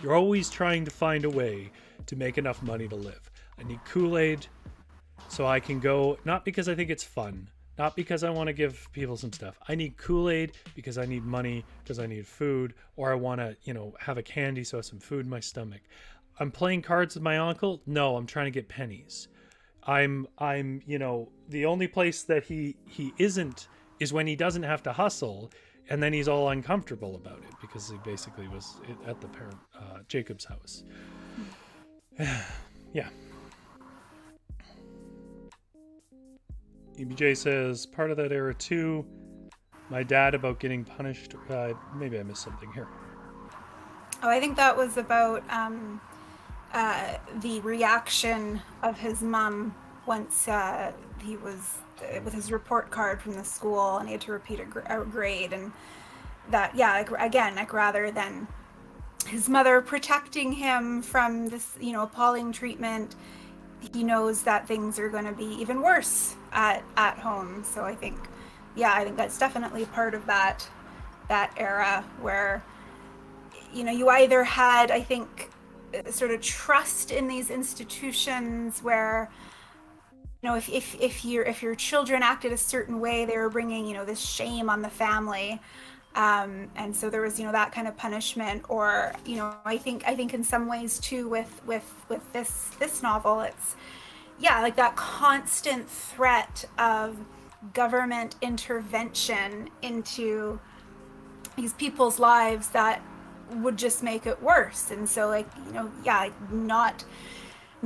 You're always trying to find a way to make enough money to live. I need Kool-Aid so I can go, not because I think it's fun, not because I want to give people some stuff. I need Kool-Aid because I need money, because I need food, or I want to, you know, have a candy so I have some food in my stomach. I'm playing cards with my uncle. No, I'm trying to get pennies. I'm, you know, the only place that he isn't is when he doesn't have to hustle, and then he's all uncomfortable about it because he basically was at the parent Jacob's house. Yeah. EBJ says, part of that era too, my dad about getting punished. Maybe I missed something here. Oh, I think that was about the reaction of his mom once he was with his report card from the school and he had to repeat a grade, and that, yeah, like, again, like, rather than his mother protecting him from this, you know, appalling treatment, he knows that things are going to be even worse at home. So I think that's definitely part of that era where, you know, you either had, I think, sort of trust in these institutions where, you know, if your children acted a certain way, they were bringing, you know, this shame on the family, and so there was, you know, that kind of punishment. Or, you know, I think in some ways too with this novel, it's, yeah, like that constant threat of government intervention into these people's lives that would just make it worse. And so, like, you know, yeah, not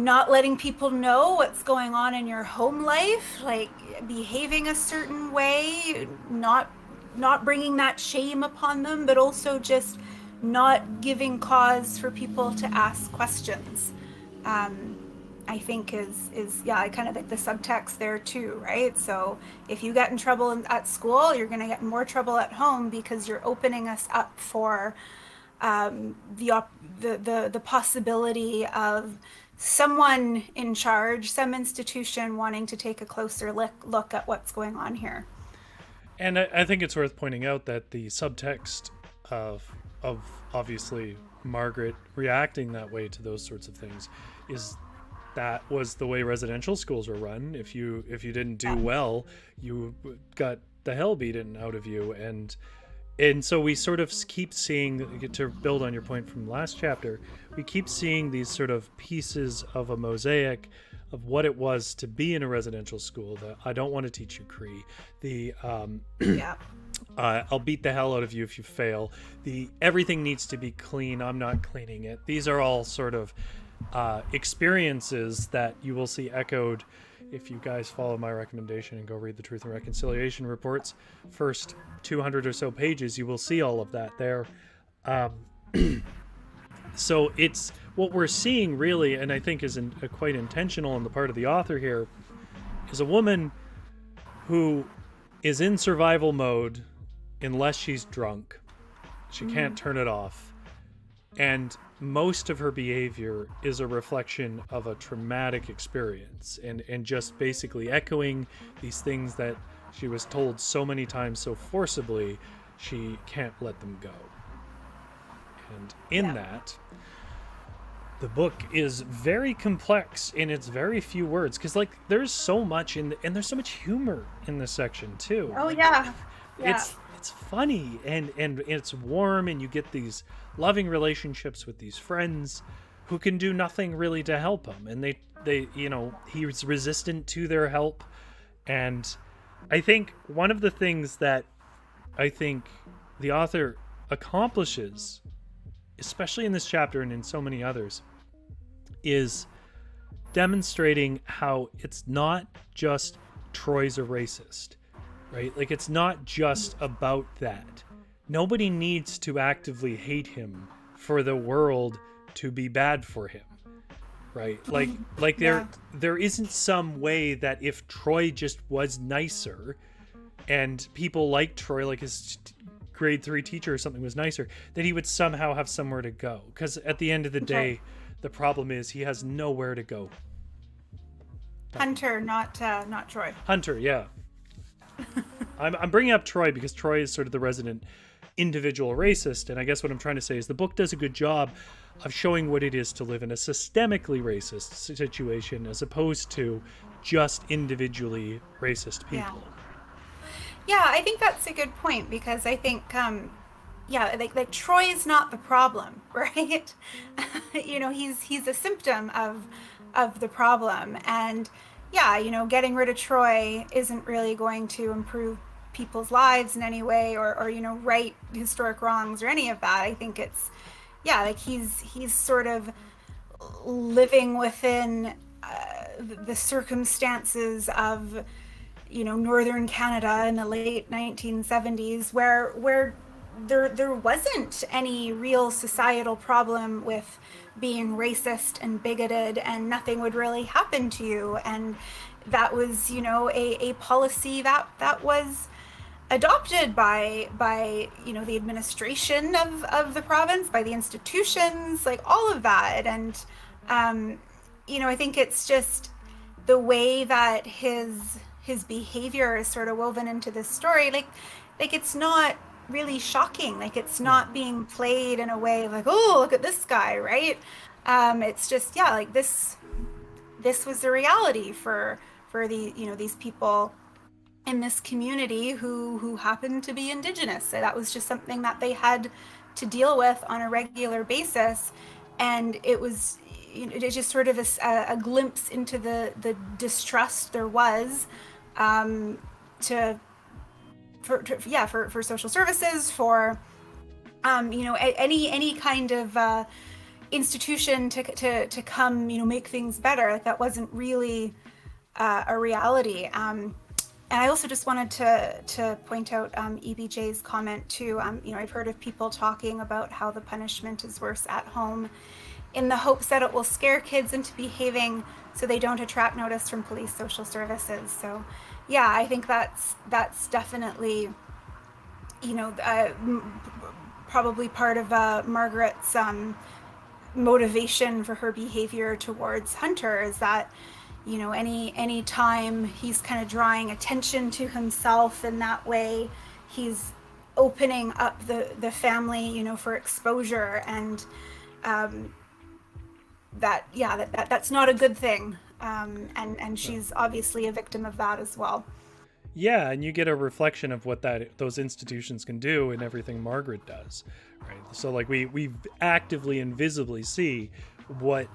not letting people know what's going on in your home life, like behaving a certain way, not bringing that shame upon them, but also just not giving cause for people to ask questions. Um, I think is yeah, kind of like the subtext there too, right? So if you get in trouble at school, you're going to get more trouble at home because you're opening us up for the possibility of someone in charge, some institution wanting to take a closer look at what's going on here. And I think it's worth pointing out that the subtext of obviously Margaret reacting that way to those sorts of things is that was the way residential schools were run. If you didn't do well, you got the hell beaten out of you, and so we sort of keep seeing, to build on your point from last chapter, we keep seeing these sort of pieces of a mosaic of what it was to be in a residential school. The I don't want to teach you Cree, the Yeah. I'll beat the hell out of you if you fail, the everything needs to be clean, I'm not cleaning it. These are all sort of experiences that you will see echoed if you guys follow my recommendation and go read the Truth and Reconciliation reports. First 200 or so pages, you will see all of that there. So it's what we're seeing really, and I think is quite intentional on the part of the author here, is a woman who is in survival mode unless she's drunk. She can't turn it off. And most of her behavior is a reflection of a traumatic experience and just basically echoing these things that she was told so many times so forcibly she can't let them go. And in that, the book is very complex in its very few words, because like there's so much and there's so much humor in this section too. Oh yeah. It's funny and it's warm, and you get these loving relationships with these friends who can do nothing really to help him, and they he's resistant to their help. And I think one of the things that I think the author accomplishes, especially in this chapter and in so many others, is demonstrating how it's not just Troy's a racist, right? Like, it's not just about that. Nobody needs to actively hate him for the world to be bad for him, right? Like there isn't some way that if Troy just was nicer and people like Troy, like his grade 3 teacher or something was nicer, that he would somehow have somewhere to go. Because at the end of the day, the problem is he has nowhere to go. Hunter, not Troy. Hunter, yeah. I'm bringing up Troy because Troy is sort of the resident individual racist, and I guess what I'm trying to say is the book does a good job of showing what it is to live in a systemically racist situation as opposed to just individually racist people. Yeah, I think that's a good point, because I think like Troy's not the problem, right? He's a symptom of the problem, and getting rid of Troy isn't really going to improve people's lives in any way, or right historic wrongs or any of that. I think it's he's sort of living within the circumstances of northern Canada in the late 1970s, where there wasn't any real societal problem with being racist and bigoted, and nothing would really happen to you. And that was a policy that was adopted by the administration of the province, by the institutions, like all of that. And I think it's just the way that his behavior is sort of woven into this story, like it's not really shocking, like it's not being played in a way like, oh, look at this guy, right? It's just like this was the reality for the these people in this community who happened to be Indigenous. So that was just something that they had to deal with on a regular basis, and it was it's just sort of a glimpse into the distrust there was for social services, for any kind of institution to come, make things better. Like that wasn't really a reality. And I also just wanted to point out EBJ's comment too. I've heard of people talking about how the punishment is worse at home in the hopes that it will scare kids into behaving so they don't attract notice from police social services. So yeah, I think that's definitely, probably part of Margaret's motivation for her behavior towards Hunter is that, any time he's kind of drawing attention to himself in that way, he's opening up the family, for exposure, and that's not a good thing. And she's obviously a victim of that as well. Yeah, and you get a reflection of what those institutions can do in everything Margaret does, right? So like we actively and visibly see what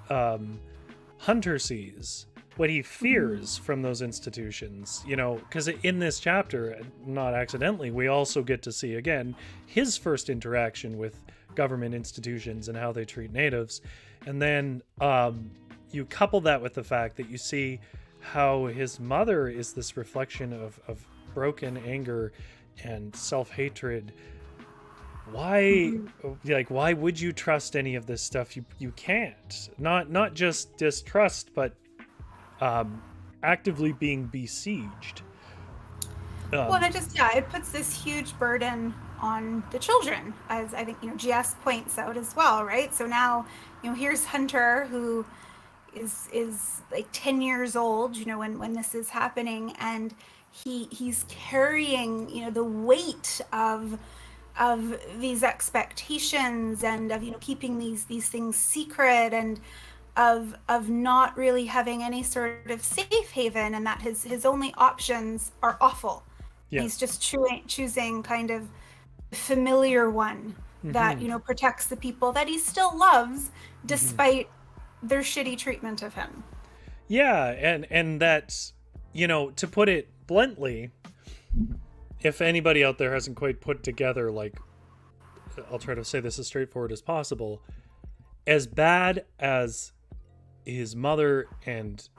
Hunter sees, what he fears from those institutions, because in this chapter, not accidentally, we also get to see again his first interaction with government institutions and how they treat natives. And then you couple that with the fact that you see how his mother is this reflection of broken anger and self-hatred. Why would you trust any of this stuff? You can't. Not just distrust, but actively being besieged. Well, it puts this huge burden on the children, as I think GS points out as well, right? So now here's Hunter, who is like 10 years old, when this is happening, and he's carrying the weight of these expectations, and of keeping these things secret, and of not really having any sort of safe haven, and that his only options are awful. Yeah. He's just choosing kind of the familiar one that protects the people that he still loves despite their shitty treatment of him. Yeah, and that's, to put it bluntly, if anybody out there hasn't quite put together, like, I'll try to say this as straightforward as possible, as bad as his mother and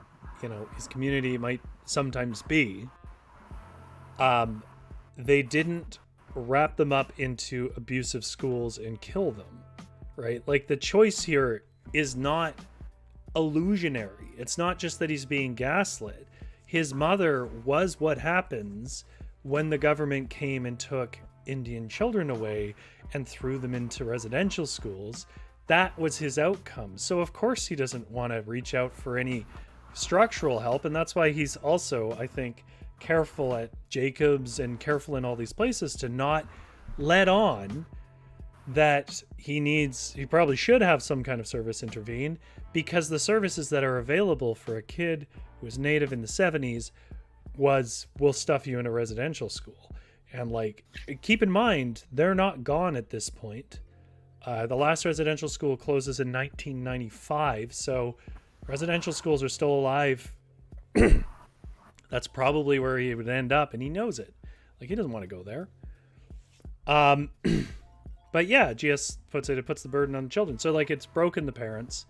his community might sometimes be, they didn't wrap them up into abusive schools and kill them, right? Like, the choice here is not illusionary. It's not just that he's being gaslit. His mother was what happens when the government came and took Indian children away and threw them into residential schools. That was his outcome. So of course he doesn't want to reach out for any structural help, and that's why he's also, I think, careful at Jacobs and careful in all these places to not let on that he probably should have some kind of service intervene, because the services that are available for a kid who was native in the 70s we'll stuff you in a residential school. And like, keep in mind, they're not gone at this point. The last residential school closes in 1995, so residential schools are still alive. That's probably where he would end up, and he knows it. Like, he doesn't want to go there. But yeah, GS puts it puts the burden on the children. So like, it's broken the parents.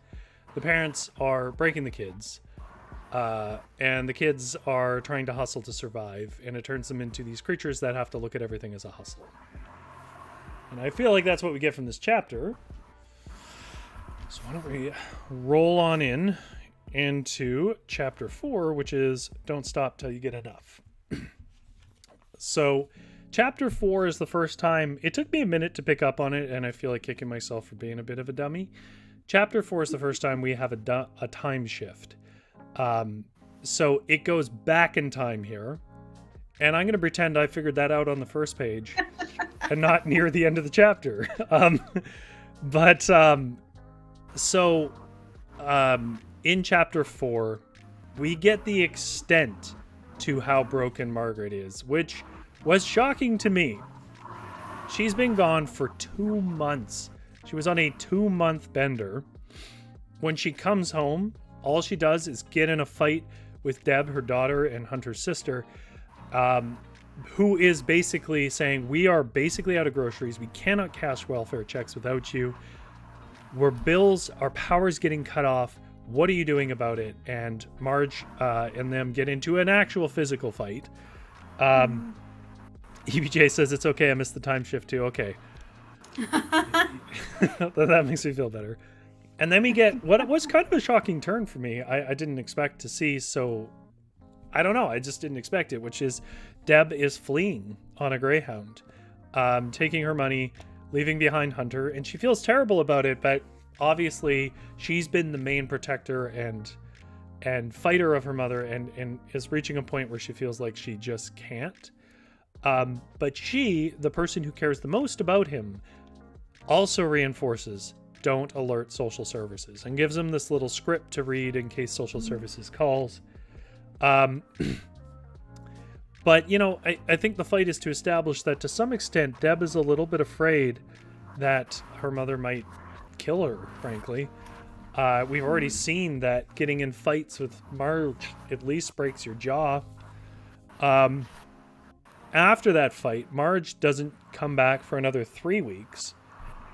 The parents are breaking the kids. And the kids are trying to hustle to survive, and it turns them into these creatures that have to look at everything as a hustle. And I feel like that's what we get from this chapter. So why don't we roll on into chapter 4, which is Don't Stop Till You Get Enough. So chapter 4 is the first time, it took me a minute to pick up on it, and I feel like kicking myself for being a bit of a dummy. Chapter 4 is the first time we have a time shift. So it goes back in time here, and I'm going to pretend I figured that out on the first page and not near the end of the chapter. In chapter 4, we get the extent to how broken Margaret is, which was shocking to me. She's been gone for 2 months. She was on a 2-month bender. When she comes home, all she does is get in a fight with Deb, her daughter, and Hunter's sister, who is basically saying, we are basically out of groceries. We cannot cash welfare checks without you. our power's getting cut off. What are you doing about it? And Marge and them get into an actual physical fight. EBJ says, it's okay, I missed the time shift too. Okay. That makes me feel better. And then we get what was kind of a shocking turn for me. I didn't expect to see, so I don't know. I just didn't expect it, which is Deb is fleeing on a Greyhound, taking her money, leaving behind Hunter, and she feels terrible about it, but obviously she's been the main protector and fighter of her mother, and is reaching a point where she feels like she just can't. But she, the person who cares the most about him, also reinforces don't alert social services and gives him this little script to read in case social services calls. But, you know, I think the fight is to establish that to some extent, Deb is a little bit afraid that her mother might kill her, frankly. We've already seen that getting in fights with Marge at least breaks your jaw. After that fight, Marge doesn't come back for another 3 weeks.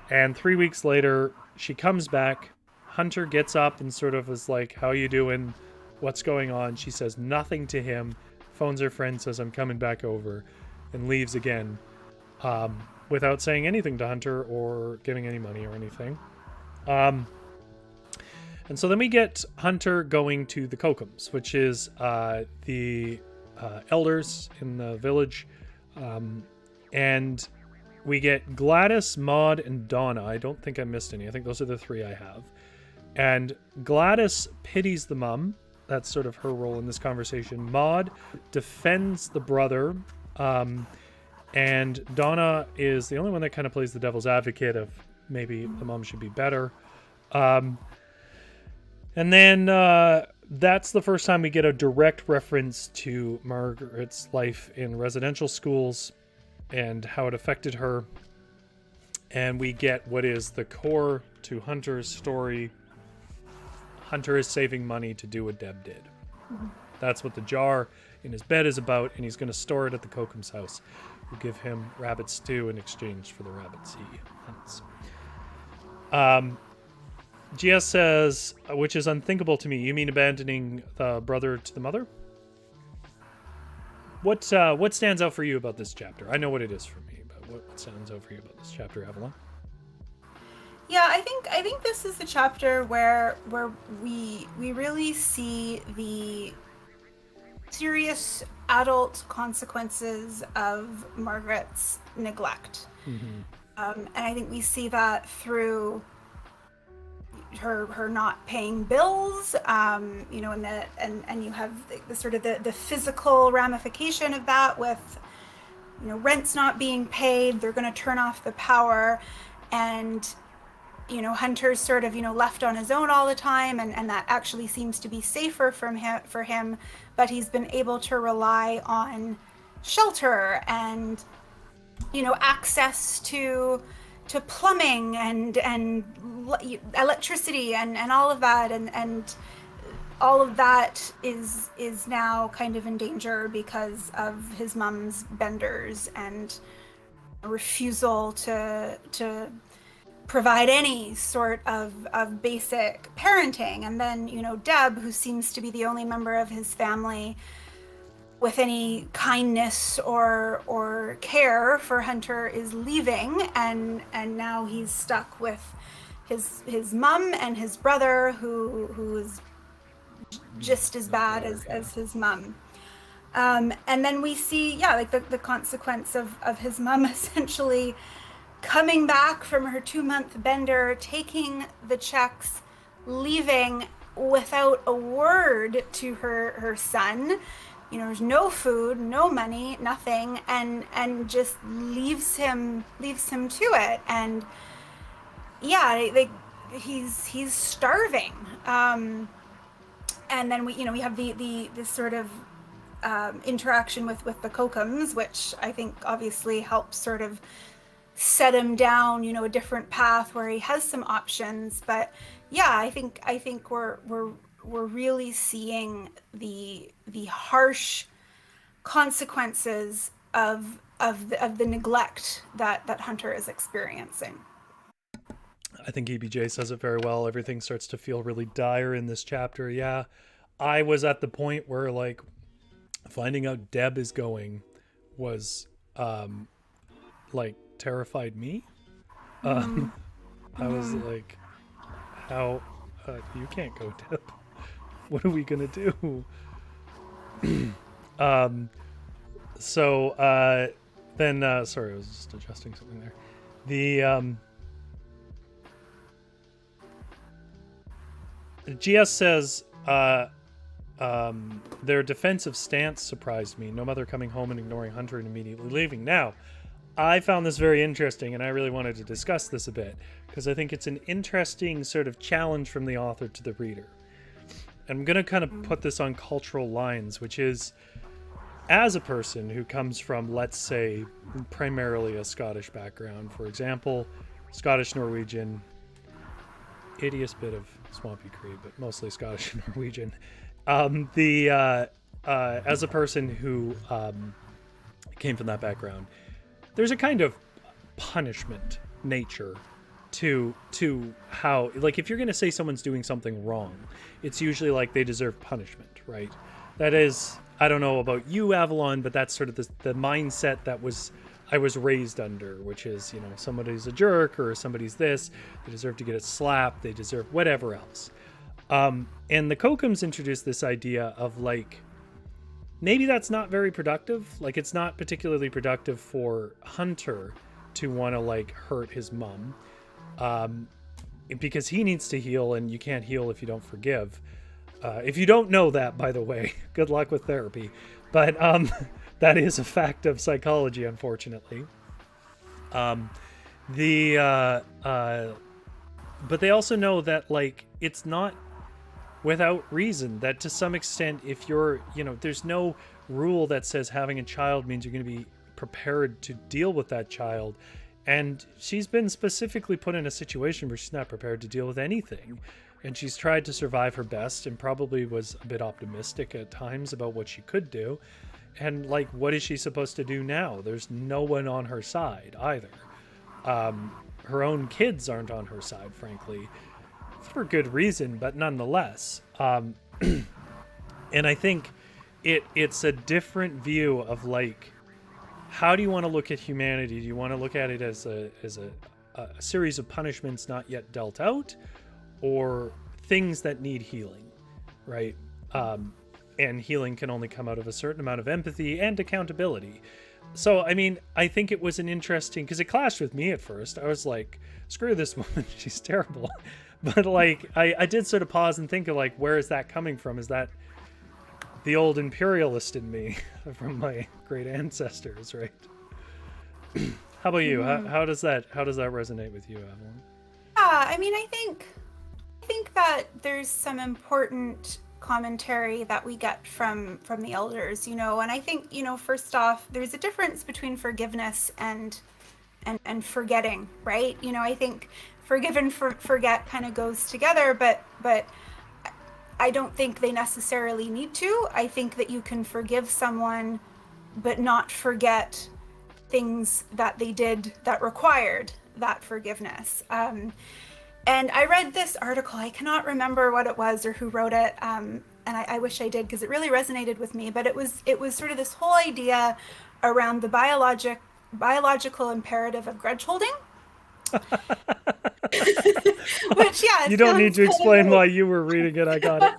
And 3 weeks later, she comes back. Hunter gets up and sort of is like, how you doing? What's going on? She says nothing to him, phones her friend, says, I'm coming back over, and leaves again, without saying anything to Hunter or giving any money or anything. And so then we get Hunter going to the Kokums, which is the elders in the village. And we get Gladys, Maud, and Donna. I don't think I missed any. I think those are the three I have. And Gladys pities the mom. That's sort of her role in this conversation. Maud defends the brother. And Donna is the only one that kind of plays the devil's advocate of maybe the mom should be better. And then that's the first time we get a direct reference to Margaret's life in residential schools and how it affected her. And we get what is the core to Hunter's story. Hunter is saving money to do what Deb did. That's what the jar in his bed is about, and he's going to store it at the Kokums house. We'll give him rabbit stew in exchange for the rabbits he hunts. GS says, which is unthinkable to me. You mean abandoning the brother to the mother? What stands out for you about this chapter? I know what it is for me, but what stands out for you about this chapter, Avalon? Yeah, I think this is the chapter where we really see the serious adult consequences of Margaret's neglect. And I think we see that through her not paying bills, and you have the sort of the physical ramification of that with, rent's not being paid, they're going to turn off the power, and Hunter's sort of left on his own all the time, and that actually seems to be safer for him, but he's been able to rely on shelter and access to plumbing and electricity and all of that, and all of that is now kind of in danger because of his mom's benders and refusal to provide any sort of basic parenting. And then Deb, who seems to be the only member of his family with any kindness or care for Hunter, is leaving, and now he's stuck with his mom and his brother, who is just as bad as his mom. And then we see the consequence of his mom essentially coming back from her 2-month bender, taking the checks, leaving without a word to her son. There's no food, no money, nothing, and just leaves him to it. And he's starving. And then we have this sort of interaction with the Kokums, which I think obviously helps sort of set him down, a different path where he has some options. But I think we're really seeing the harsh consequences of the neglect that Hunter is experiencing. I think EBJ says it very well. Everything starts to feel really dire in this chapter. Yeah, I was at the point where like finding out Deb is going was like terrified me. I was like, how you can't go, Deb. What are we gonna do? So then sorry, I was just adjusting something there. The GS says their defensive stance surprised me. No mother coming home and ignoring Hunter and immediately leaving. Now, I found this very interesting, and I really wanted to discuss this a bit because I think it's an interesting sort of challenge from the author to the reader. I'm going to kind of put this on cultural lines, which is, as a person who comes from, let's say, primarily a Scottish background, for example, Scottish Norwegian, hideous bit of Swampy Cree, but mostly Scottish Norwegian. As a person who came from that background, there's a kind of punishment nature to how, like, if you're going to say someone's doing something wrong, it's usually like they deserve punishment, right? That is, I don't know about you, Avalon, but that's sort of the mindset that I was raised under, which is, you know, somebody's a jerk or somebody's this, they deserve to get a slap, they deserve whatever else. And the Kokums introduced this idea of like, maybe that's not very productive. Like, it's not particularly productive for Hunter to want to like hurt his mom, because he needs to heal, and you can't heal if you don't forgive. If you don't know that, by the way, good luck with therapy. But that is a fact of psychology, unfortunately. But they also know that like it's not without reason that to some extent, if you're, you know, there's no rule that says having a child means you're going to be prepared to deal with that child. And she's been specifically put in a situation where she's not prepared to deal with anything. And she's tried to survive her best and probably was a bit optimistic at times about what she could do. And like, what is she supposed to do now? There's no one on her side either. Her own kids aren't on her side, frankly, for good reason, but nonetheless. And I think it's a different view of like, how do you want to look at humanity? Do you want to look at it as a series of punishments not yet dealt out, or things that need healing, right? And healing can only come out of a certain amount of empathy and accountability. So, I mean, I think it was an interesting, because it clashed with me at first. I was like, screw this woman, she's terrible. But like, I did sort of pause and think of like, where is that coming from? Is that the old imperialist in me from my great ancestors, right? How about you? How does that resonate with you, Avalon? I mean, I think that there's some important commentary that we get from the elders, you know, and I think, you know, first off, there's a difference between forgiveness and forgetting, right? You know, I think forgive and forget kind of goes together, but I don't think they necessarily need to. I think that you can forgive someone but not forget things that they did that required that forgiveness. And I read this article, I cannot remember what it was or who wrote it, and I wish I did because it really resonated with me, but it was sort of this whole idea around the biological imperative of grudge holding. Which, yeah, you don't need to explain why you were reading it. I got it.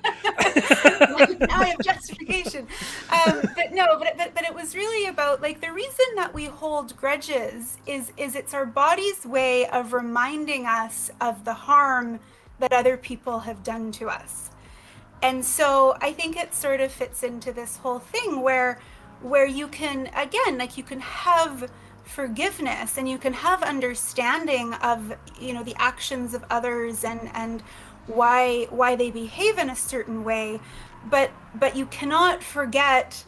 Now I have justification. But it was really about like the reason that we hold grudges is it's our body's way of reminding us of the harm that other people have done to us. And so I think it sort of fits into this whole thing where you can, again, like you can have forgiveness and you can have understanding of, you know, the actions of others and why they behave in a certain way, but you cannot forget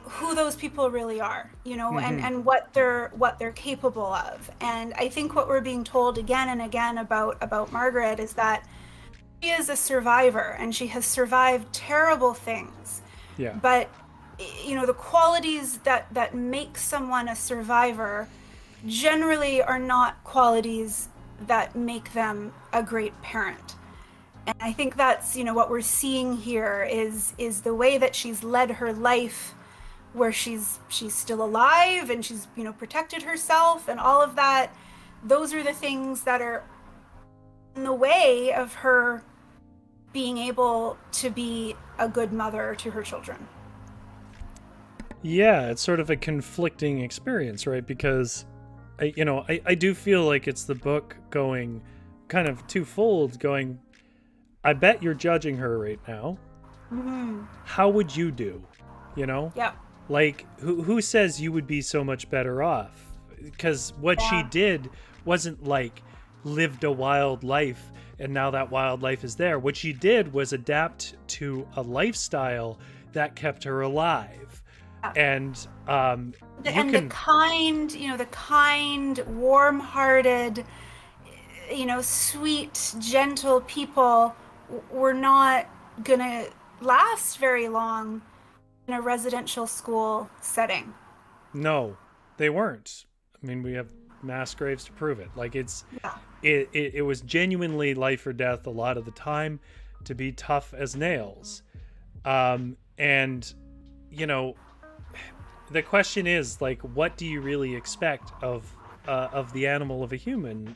who those people really are, you know, and what they're capable of. And I think what we're being told again and again about Margaret is that she is a survivor and she has survived terrible things. Yeah. But you know, the qualities that make someone a survivor generally are not qualities that make them a great parent. And I think that's, what we're seeing here is the way that she's led her life, where she's still alive and she's, protected herself and all of that. Those are the things that are in the way of her being able to be a good mother to her children. Yeah, it's sort of a conflicting experience, right? Because I do feel like it's the book going kind of twofold, going, I bet you're judging her right now. Mm-hmm. How would you do? Yeah. Like, who says you would be so much better off? Because what she did wasn't like lived a wild life and now that wild life is there. What she did was adapt to a lifestyle that kept her alive. And the kind, warm-hearted, sweet, gentle people were not gonna last very long in a residential school setting. No, they weren't. I mean, we have mass graves to prove it. Like, it was genuinely life or death a lot of the time, to be tough as nails. And the question is, like, what do you really expect of the animal, of a human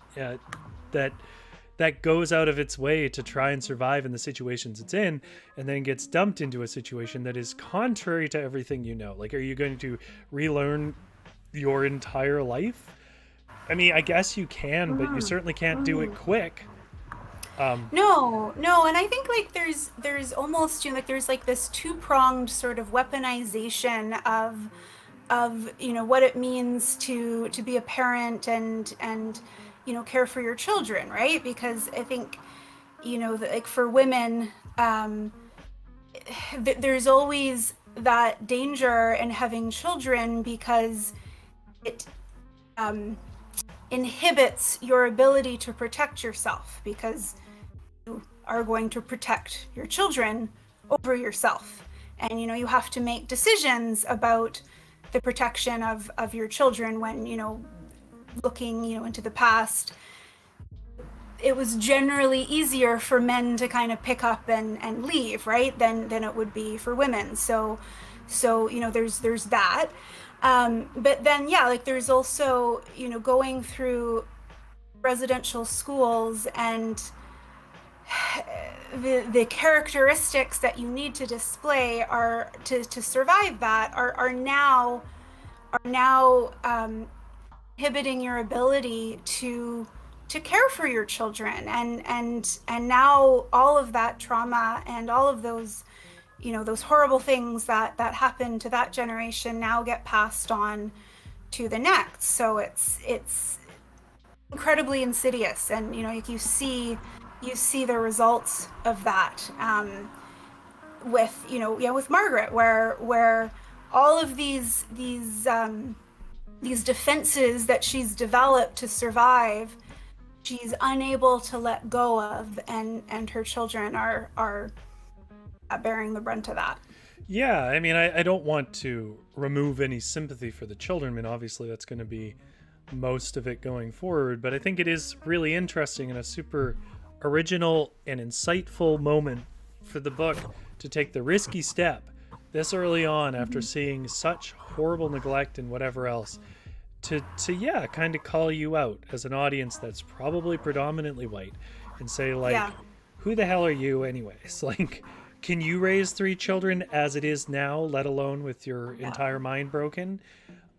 that goes out of its way to try and survive in the situations it's in, and then gets dumped into a situation that is contrary to everything you know? Like, are you going to relearn your entire life? I mean, I guess you can, but you certainly can't do it quick. No, and I think like there's almost like there's like this two-pronged sort of weaponization of what it means to be a parent and care for your children, right? Because I think like for women, there's always that danger in having children, because it inhibits your ability to protect yourself, because you are going to protect your children over yourself, and you have to make decisions about the protection of your children when looking into the past. It was generally easier for men to kind of pick up and leave, right, than it would be for women. So there's that. But then, like there's also, going through residential schools, and the characteristics that you need to display are to survive that are now inhibiting your ability to care for your children, and now all of that trauma and all of those those horrible things that happened to that generation now get passed on to the next. So it's incredibly insidious, and you see the results of that with Margaret, where all of these defenses that she's developed to survive, she's unable to let go of, and her children are bearing the brunt of that. Yeah, I mean, I don't want to remove any sympathy for the children. I mean, obviously that's going to be most of it going forward, but I think it is really interesting and a super original and insightful moment for the book to take the risky step this early on, after seeing such horrible neglect and whatever else, to kind of call you out as an audience that's probably predominantly white, and say, like, who the hell are you anyways? Like, can you raise 3 children as it is now, let alone with your entire mind broken?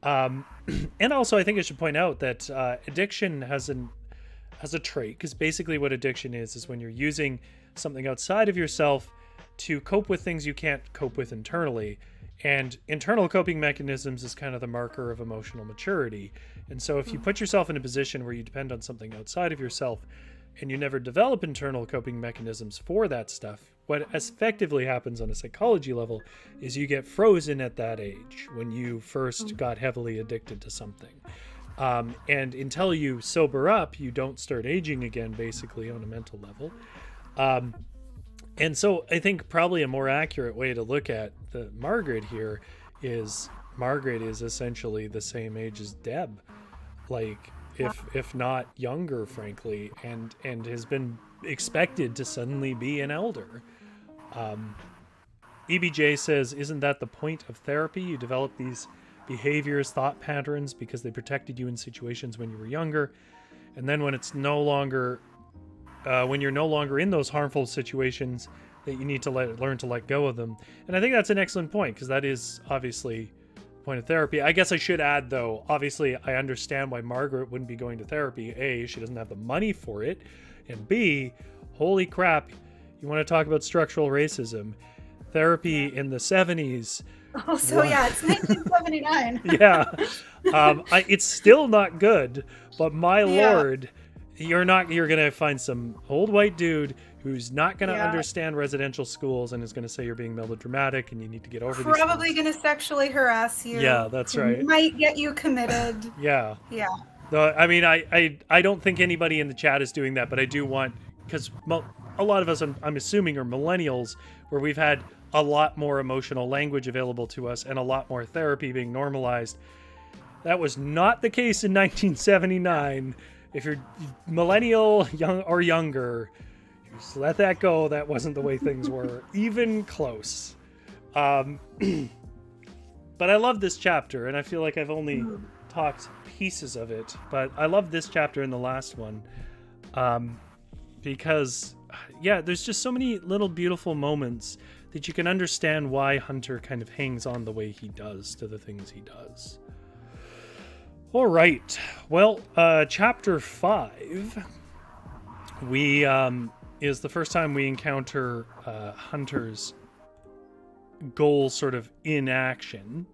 And also, I think I should point out that addiction has a trait, because basically what addiction is when you're using something outside of yourself to cope with things you can't cope with internally. And internal coping mechanisms is kind of the marker of emotional maturity. And so if you put yourself in a position where you depend on something outside of yourself and you never develop internal coping mechanisms for that stuff, what effectively happens on a psychology level is you get frozen at that age when you first got heavily addicted to something. And until you sober up, you don't start aging again, basically, on a mental level. And so I think probably a more accurate way to look at the Margaret here is Margaret is essentially the same age as Deb. Like, if not younger, frankly, and has been expected to suddenly be an elder. EBJ says, isn't that the point of therapy? You develop these behaviors, thought patterns, because they protected you in situations when you were younger. And then when it's no longer, when you're no longer in those harmful situations, that you need to learn to let go of them. And I think that's an excellent point, because that is obviously the point of therapy. I guess I should add, though, obviously I understand why Margaret wouldn't be going to therapy. A, she doesn't have the money for it. And B, holy crap, you want to talk about structural racism. Therapy in the 70s. Oh, so yeah, it's 1979. Yeah. It's still not good, but my lord, you're going to find some old white dude who's not going to understand residential schools and is going to say you're being melodramatic and you need to get over these Probably going to sexually harass you. Yeah, that's right. Might get you committed. Yeah. Yeah. I mean, I don't think anybody in the chat is doing that, but I do want, because a lot of us, I'm assuming, are millennials, where we've had a lot more emotional language available to us and a lot more therapy being normalized. That was not the case in 1979. If you're millennial, young or younger, just let that go. That wasn't the way things were, even close. But I love this chapter, and I feel like I've only talked pieces of it, but I love this chapter and the last one, because there's just so many little beautiful moments that you can understand why Hunter kind of hangs on the way he does to the things he does. All right, well, chapter 5 is the first time we encounter Hunter's goal sort of in action.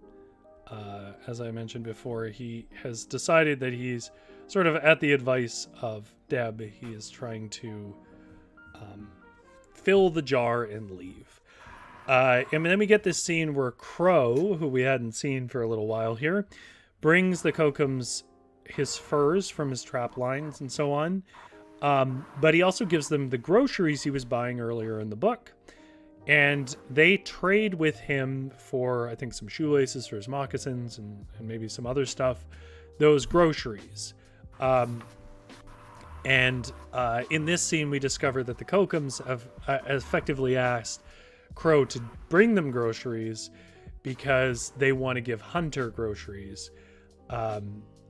As I mentioned before, he has decided that he's sort of at the advice of Deb. He is trying to fill the jar and leave. And then we get this scene where Crow, who we hadn't seen for a little while here, brings the Kokums his furs from his trap lines and so on. But he also gives them the groceries he was buying earlier in the book. And they trade with him for, I think, some shoelaces for his moccasins and maybe some other stuff, those groceries. And in this scene, we discover that the Kokums have effectively asked Crow to bring them groceries because they want to give Hunter groceries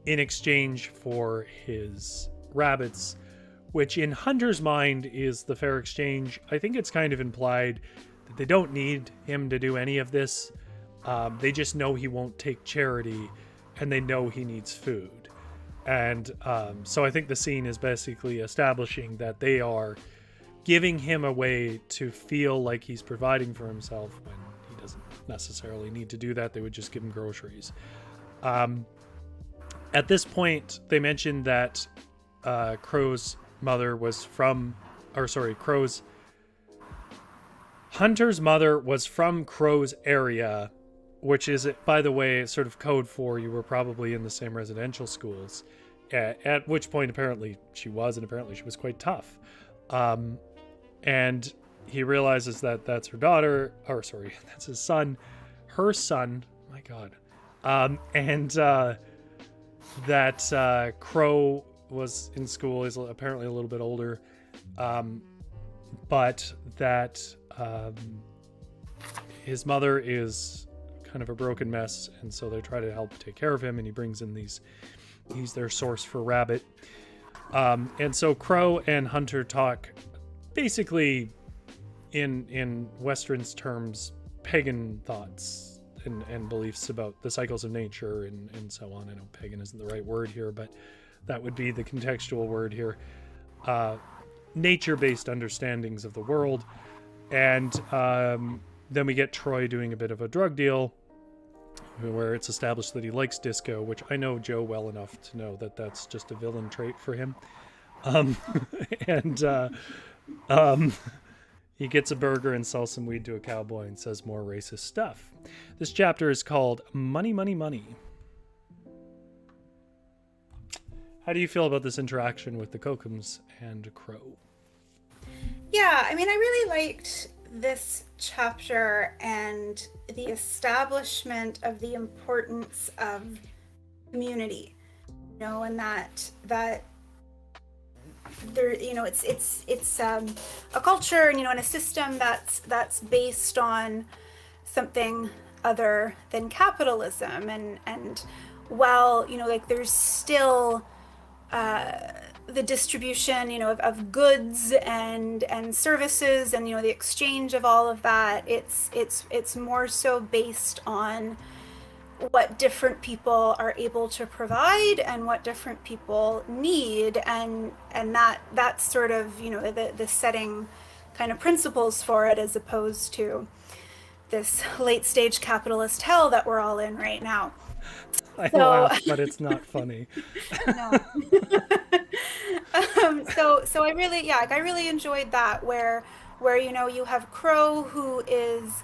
in exchange for his rabbits, which in Hunter's mind is the fair exchange. I think it's kind of implied that they don't need him to do any of this. They just know he won't take charity, and they know he needs food. And so I think the scene is basically establishing that they are giving him a way to feel like he's providing for himself when he doesn't necessarily need to do that. They would just give him groceries. At this point, they mentioned that Crow's mother was from, Hunter's mother was from Crow's area, which is, by the way, sort of code for you were probably in the same residential schools, at which point apparently she was, and apparently she was quite tough. And he realizes that that's her daughter, that's his son, her son, my God. And that Crow was in school, is apparently a little bit older, but that his mother is kind of a broken mess, and so they try to help take care of him, and he brings in he's their source for rabbit. And so Crow and Hunter talk basically in Western's terms, pagan thoughts and beliefs about the cycles of nature and so on. I know pagan isn't the right word here, but that would be the contextual word here. Nature-based understandings of the world. And then we get Troy doing a bit of a drug deal where it's established that he likes disco, which I know Joe well enough to know that that's just a villain trait for him. He gets a burger and sells some weed to a cowboy and says more racist stuff. This chapter is called Money, Money, Money. How do you feel about this interaction with the Kokums and Crow? Yeah, I mean, I really liked this chapter and the establishment of the importance of community. and that there, it's a culture, and a system that's based on something other than capitalism, and while like there's still the distribution, of goods and services, and the exchange of all of that. It's more so based on what different people are able to provide and what different people need, and that's sort of the setting kind of principles for it, as opposed to this late stage capitalist hell that we're all in right now. I So laugh, but it's not funny. no. So I really, yeah, like I really enjoyed that, where you have Crow, who is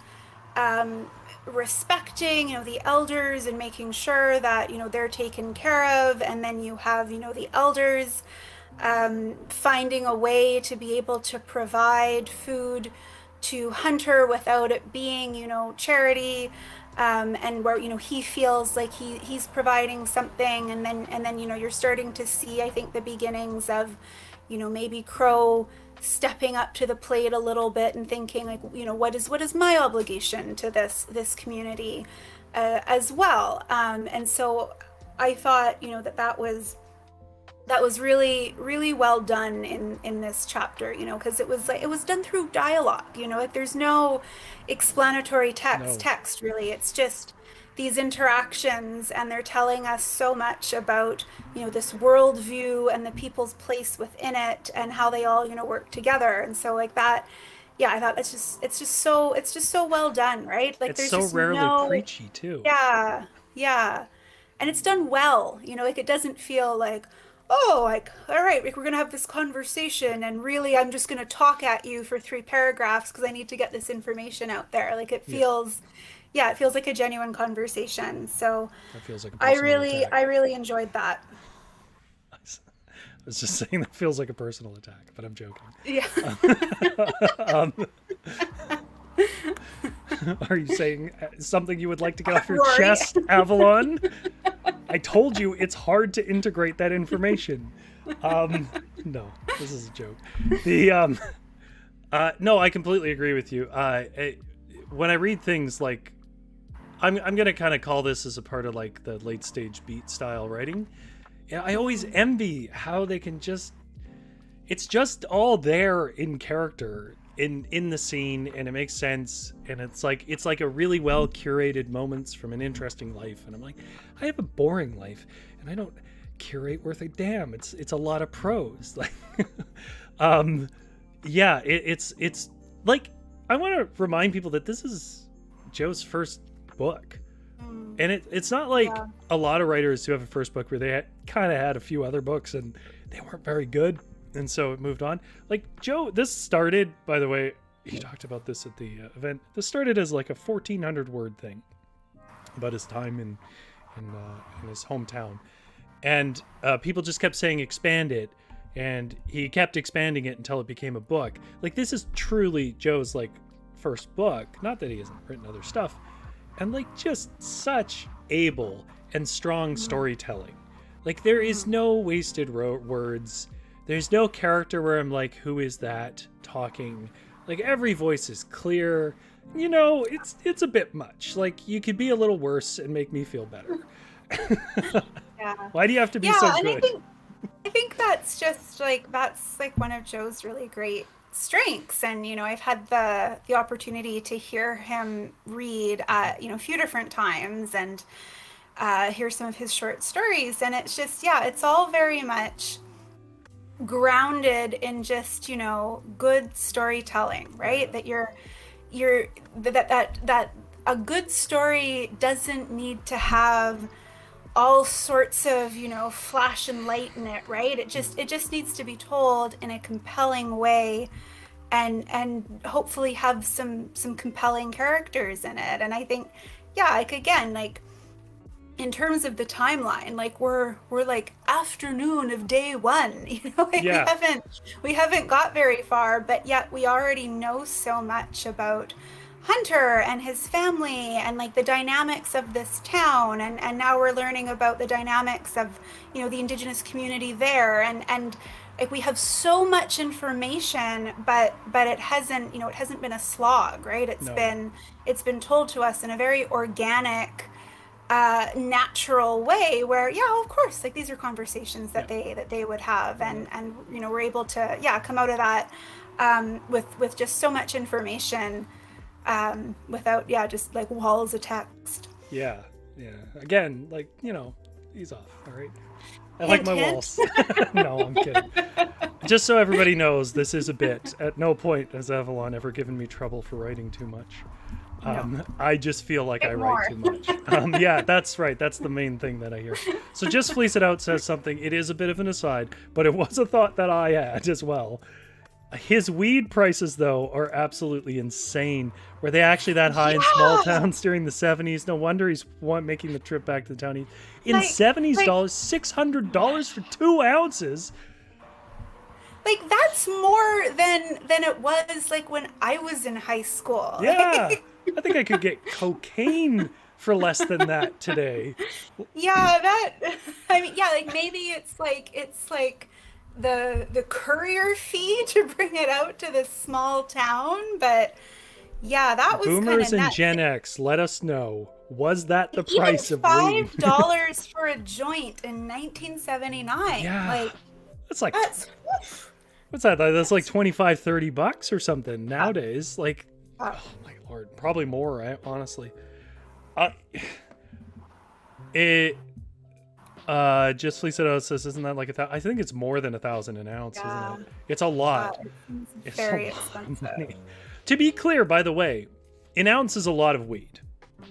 um, respecting the elders and making sure that they're taken care of, and then you have the elders finding a way to be able to provide food to Hunter without it being charity, and where he feels like he's providing something, and then you're starting to see, I think, the beginnings of maybe Crow stepping up to the plate a little bit and thinking like, what is my obligation to this community as well, and so I thought that was really really well done in this chapter, because it was done through dialogue, like there's no explanatory text No. text really. It's just these interactions, and they're telling us so much about this worldview and the people's place within it, and how they all work together, and so like that. Yeah, I thought it's just so well done, right? Like It's there's so just rarely no. preachy too. Yeah, yeah, and it's done well. Like it doesn't feel like, oh, like, all right, like we're gonna have this conversation, and really, I'm just gonna talk at you for 3 paragraphs because I need to get this information out there. Like it Yeah, feels, yeah, it feels like a genuine conversation. So that feels like a I personal really, attack. I really enjoyed that. I was just saying that feels like a personal attack, but I'm joking. Yeah. Um, are you saying something you would like to get off your Rory. chest, Avalon? I told you it's hard to integrate that information. Um, no, this is a joke. The no, I completely agree with you. When I read things like, I'm gonna kind of call this as a part of like the late stage beat style writing. Yeah, I always envy how they can just, it's just all there in character in the scene, and it makes sense, and it's like a really well curated moments from an interesting life, and I'm like, I have a boring life and I don't curate worth a damn. It's a lot of prose. Like um yeah, it's like, I want to remind people that this is Joe's first book, Mm, and it's not like yeah. a lot of writers who have a first book where they kind of had a few other books and they weren't very good, and so it moved on. Like Joe, this started, by the way, he talked about this at the event. This started as like a 1,400 word thing about his time in his hometown, and people just kept saying expand it, and he kept expanding it until it became a book. Like this is truly Joe's like first book. Not that he hasn't written other stuff, and like just such able and strong storytelling. Like there is no wasted words. There's no character where I'm like, who is that talking? Like every voice is clear. It's a bit much. Like you could be a little worse and make me feel better. Yeah. Why do you have to be Yeah, so and good? I think that's like one of Joe's really great strengths. And I've had the opportunity to hear him read at a few different times, and hear some of his short stories, and it's just, yeah, it's all very much grounded in just good storytelling, right? That you're that a good story doesn't need to have all sorts of flash and light in it, right? It just needs to be told in a compelling way, and hopefully have some compelling characters in it. And I think, yeah, like again, like in terms of the timeline, like we're like afternoon of day one, like we Yeah, haven't we haven't got very far, but yet we already know so much about Hunter and his family and like the dynamics of this town, and now we're learning about the dynamics of, you know, the indigenous community there, and like we have so much information, but it hasn't, you know, it hasn't been a slog, right? No. It's been told to us in a very organic, natural way where, yeah, of course, like these are conversations Yeah. that they would have, Yeah. and you know, we're able to, yeah, come out of that, with just so much information, without, yeah, just like walls of text. Yeah. Yeah. Again, like, you know, ease off. All right. I like Hint, my hint. walls. No, I'm kidding. Just so everybody knows, this is a bit. At no point has Avalon ever given me trouble for writing too much. No. I just feel like I Bit write more. too much. Yeah, that's right. That's the main thing that I hear. So Just Fleece It Out says something. It is a bit of an aside, but it was a thought that I had as well. His weed prices, though, are absolutely insane. Were they actually that high in small Yeah. towns during the 70s? No wonder he's making the trip back to the town. In Like, 70s like, dollars, $600 for 2 ounces. like that's more than it was like when I was in high school. Yeah, I think I could get cocaine for less than that today. Yeah, that I mean, yeah, like maybe it's like the courier fee to bring it out to this small town, but yeah, that was kind Boomers of and nuts. Gen X, let us know. Was that the Even price of weed? $5 for a joint in 1979. Yeah, Like that's like, that's what's that? That's like 25, $30 or something nowadays. Like, uh, oh my lord, probably more, right? Honestly. Uh, it Just Fleece It Out says, isn't that like I think it's more than 1,000 an ounce, yeah, isn't it? It's a lot. it's It's a very lot of expensive. money. To be clear, by the way, an ounce is a lot of weed.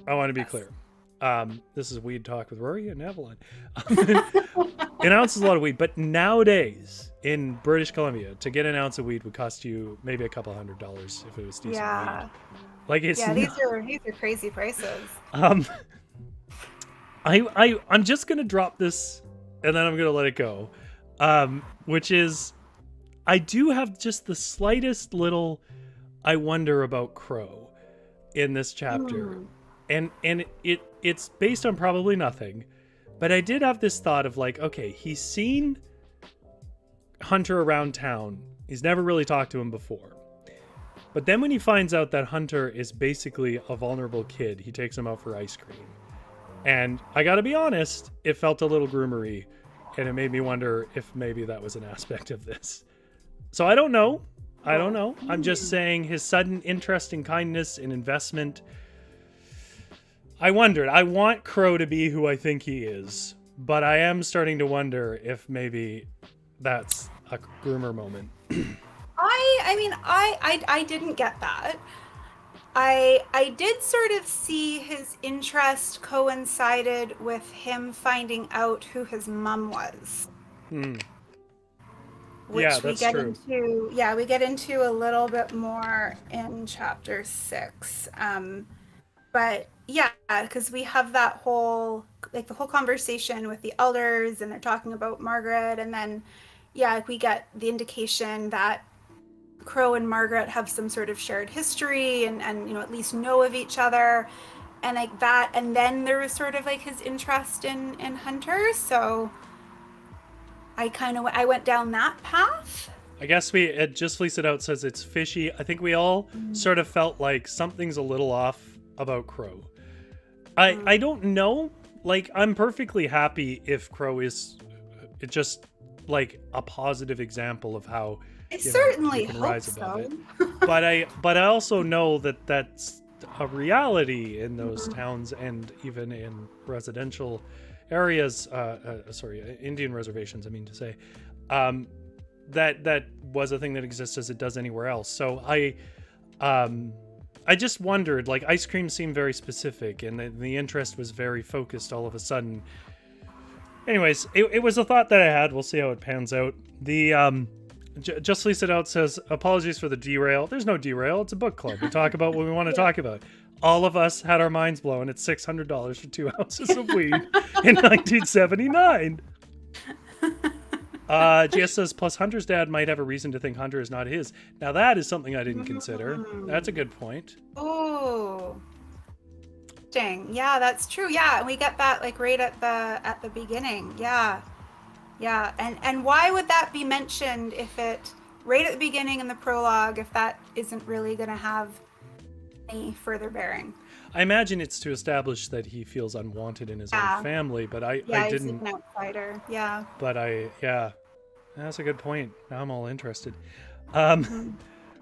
I want to be Yes. clear. This is Weed Talk with Rory and Avalon. An ounce is a lot of weed, but nowadays in British Columbia, to get an ounce of weed would cost you maybe a couple $100 if it was decent Yeah. weed. Like it's Yeah, not, these are crazy prices. um, I'm just gonna drop this and then I'm gonna let it go. Which is, I do have just the slightest little I wonder about Crow in this chapter. And it's based on probably nothing, but I did have this thought of like, okay, he's seen Hunter around town. He's never really talked to him before. But then when he finds out that Hunter is basically a vulnerable kid, he takes him out for ice cream. And I gotta be honest, it felt a little groomery, and it made me wonder if maybe that was an aspect of this. So I don't know. I'm just saying his sudden interest in kindness and investment. I wondered. I want Crow to be who I think he is, but I am starting to wonder if maybe that's a groomer moment. I mean, I didn't get that. I did sort of see his interest coincided with him finding out who his mom was, which Yeah, we that's get true. into. Yeah, we get into a little bit more in chapter 6. But yeah, because we have that whole, like the whole conversation with the elders, and they're talking about Margaret, and then yeah, we get the indication that Crow and Margaret have some sort of shared history, and you know, at least know of each other, and like that, and then there was sort of like his interest in Hunter, so I went down that path. I guess it Just Fleece It Out says it's fishy. I think we all sort of felt like something's a little off about Crow. I don't know. Like, I'm perfectly happy if Crow is just like a positive example of how I you certainly can hope rise above so. it. But I also know that that's a reality in those towns and even in residential areas. Indian reservations. I mean to say, that was a thing that exists as it does anywhere else. So I just wondered, like, ice cream seemed very specific, and the interest was very focused all of a sudden. Anyways, it was a thought that I had. We'll see how it pans out. The Just Fleece It Out says, apologies for the derail. There's no derail. It's a book club. We talk about what we want to talk about. All of us had our minds blown at $600 for 2 ounces of weed in 1979. GS says, plus Hunter's dad might have a reason to think Hunter is not his. Now that is something I didn't consider. That's a good point. Oh, dang. Yeah, that's true. Yeah, and we get that like right at the beginning. Yeah, yeah. And why would that be mentioned if it right at the beginning in the prologue if that isn't really going to have any further bearing? I imagine it's to establish that he feels unwanted in his own family, but I he's didn't. an outsider. Yeah. But that's a good point. Now I'm all interested.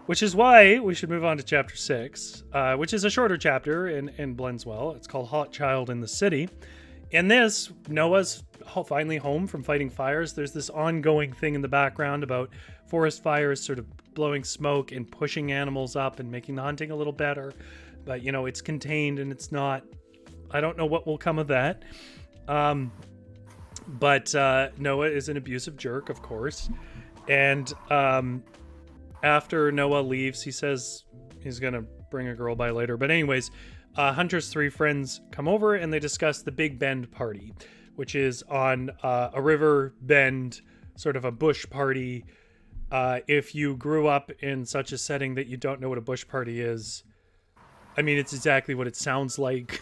Which is why we should move on to chapter 6, which is a shorter chapter and blends well. It's called Hot Child in the City. In this, Noah's finally home from fighting fires. There's this ongoing thing in the background about forest fires sort of blowing smoke and pushing animals up and making the hunting a little better. But, it's contained and it's not... I don't know what will come of that. But Noah is an abusive jerk, of course. And after Noah leaves, he says he's going to bring a girl by later. But anyways, Hunter's 3 friends come over and they discuss the Big Bend party, which is on a river bend, sort of a bush party. If you grew up in such a setting that you don't know what a bush party is, I mean, it's exactly what it sounds like.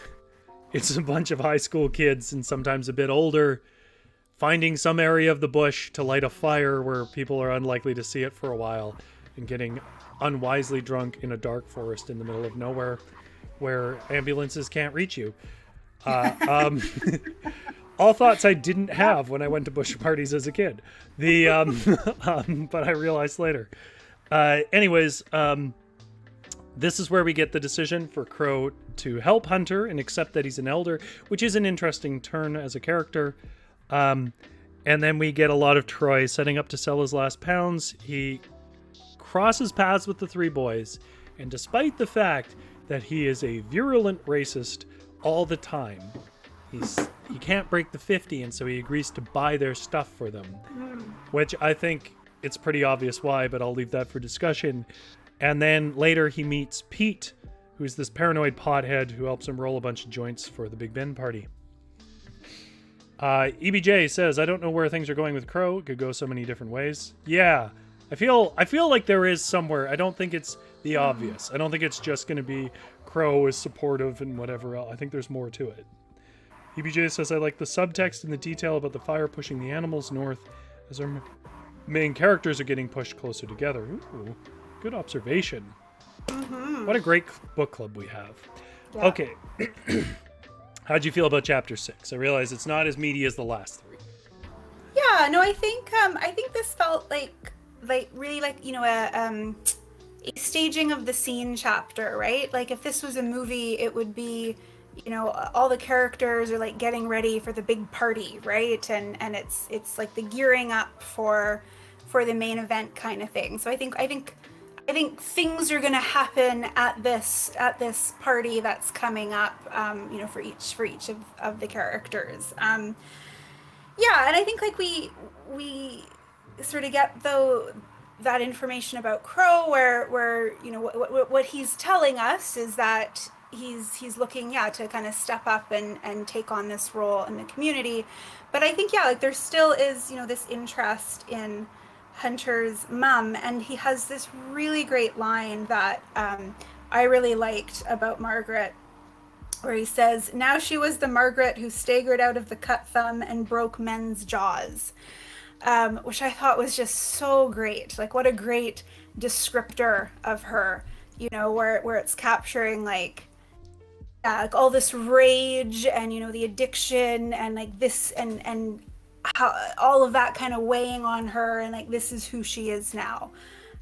It's a bunch of high school kids and sometimes a bit older finding some area of the bush to light a fire where people are unlikely to see it for a while and getting unwisely drunk in a dark forest in the middle of nowhere where ambulances can't reach you. All thoughts I didn't have when I went to bush parties as a kid. But I realized later. Anyways, this is where we get the decision for Crow to help Hunter and accept that he's an elder, which is an interesting turn as a character. And then we get a lot of Troy setting up to sell his last pounds. He crosses paths with the 3 boys, and despite the fact that he is a virulent racist all the time, he can't break the 50, and so he agrees to buy their stuff for them, which I think it's pretty obvious why, but I'll leave that for discussion. And then later he meets Pete, who's this paranoid pothead who helps him roll a bunch of joints for the Big Ben party. EBJ says, I don't know where things are going with Crow. It could go so many different ways. Yeah, I feel like there is somewhere. I don't think it's the obvious. I don't think it's just going to be Crow is supportive and whatever else. I think there's more to it. EBJ says, I like the subtext and the detail about the fire pushing the animals north as our main characters are getting pushed closer together. Ooh, good observation. What a great book club we have. Yeah. Okay. How'd you feel about chapter 6? I realize it's not as meaty as the last 3. Yeah, no, I think this felt like really like, a staging of the scene chapter, right? Like if this was a movie, it would be, all the characters are like getting ready for the big party, right? And it's like the gearing up for the main event kind of thing. So I think things are going to happen at this party that's coming up, for each of the characters. Yeah, and I think like we sort of get that information about Crow, where what he's telling us is that he's looking to kind of step up and take on this role in the community. But I think like there still is this interest in Hunter's mom, and he has this really great line that I really liked about Margaret, where he says, now she was the Margaret who staggered out of the cut thumb and broke men's jaws, which I thought was just so great. Like what a great descriptor of her, where it's capturing like all this rage and the addiction and like this and how all of that kind of weighing on her, and like this is who she is now.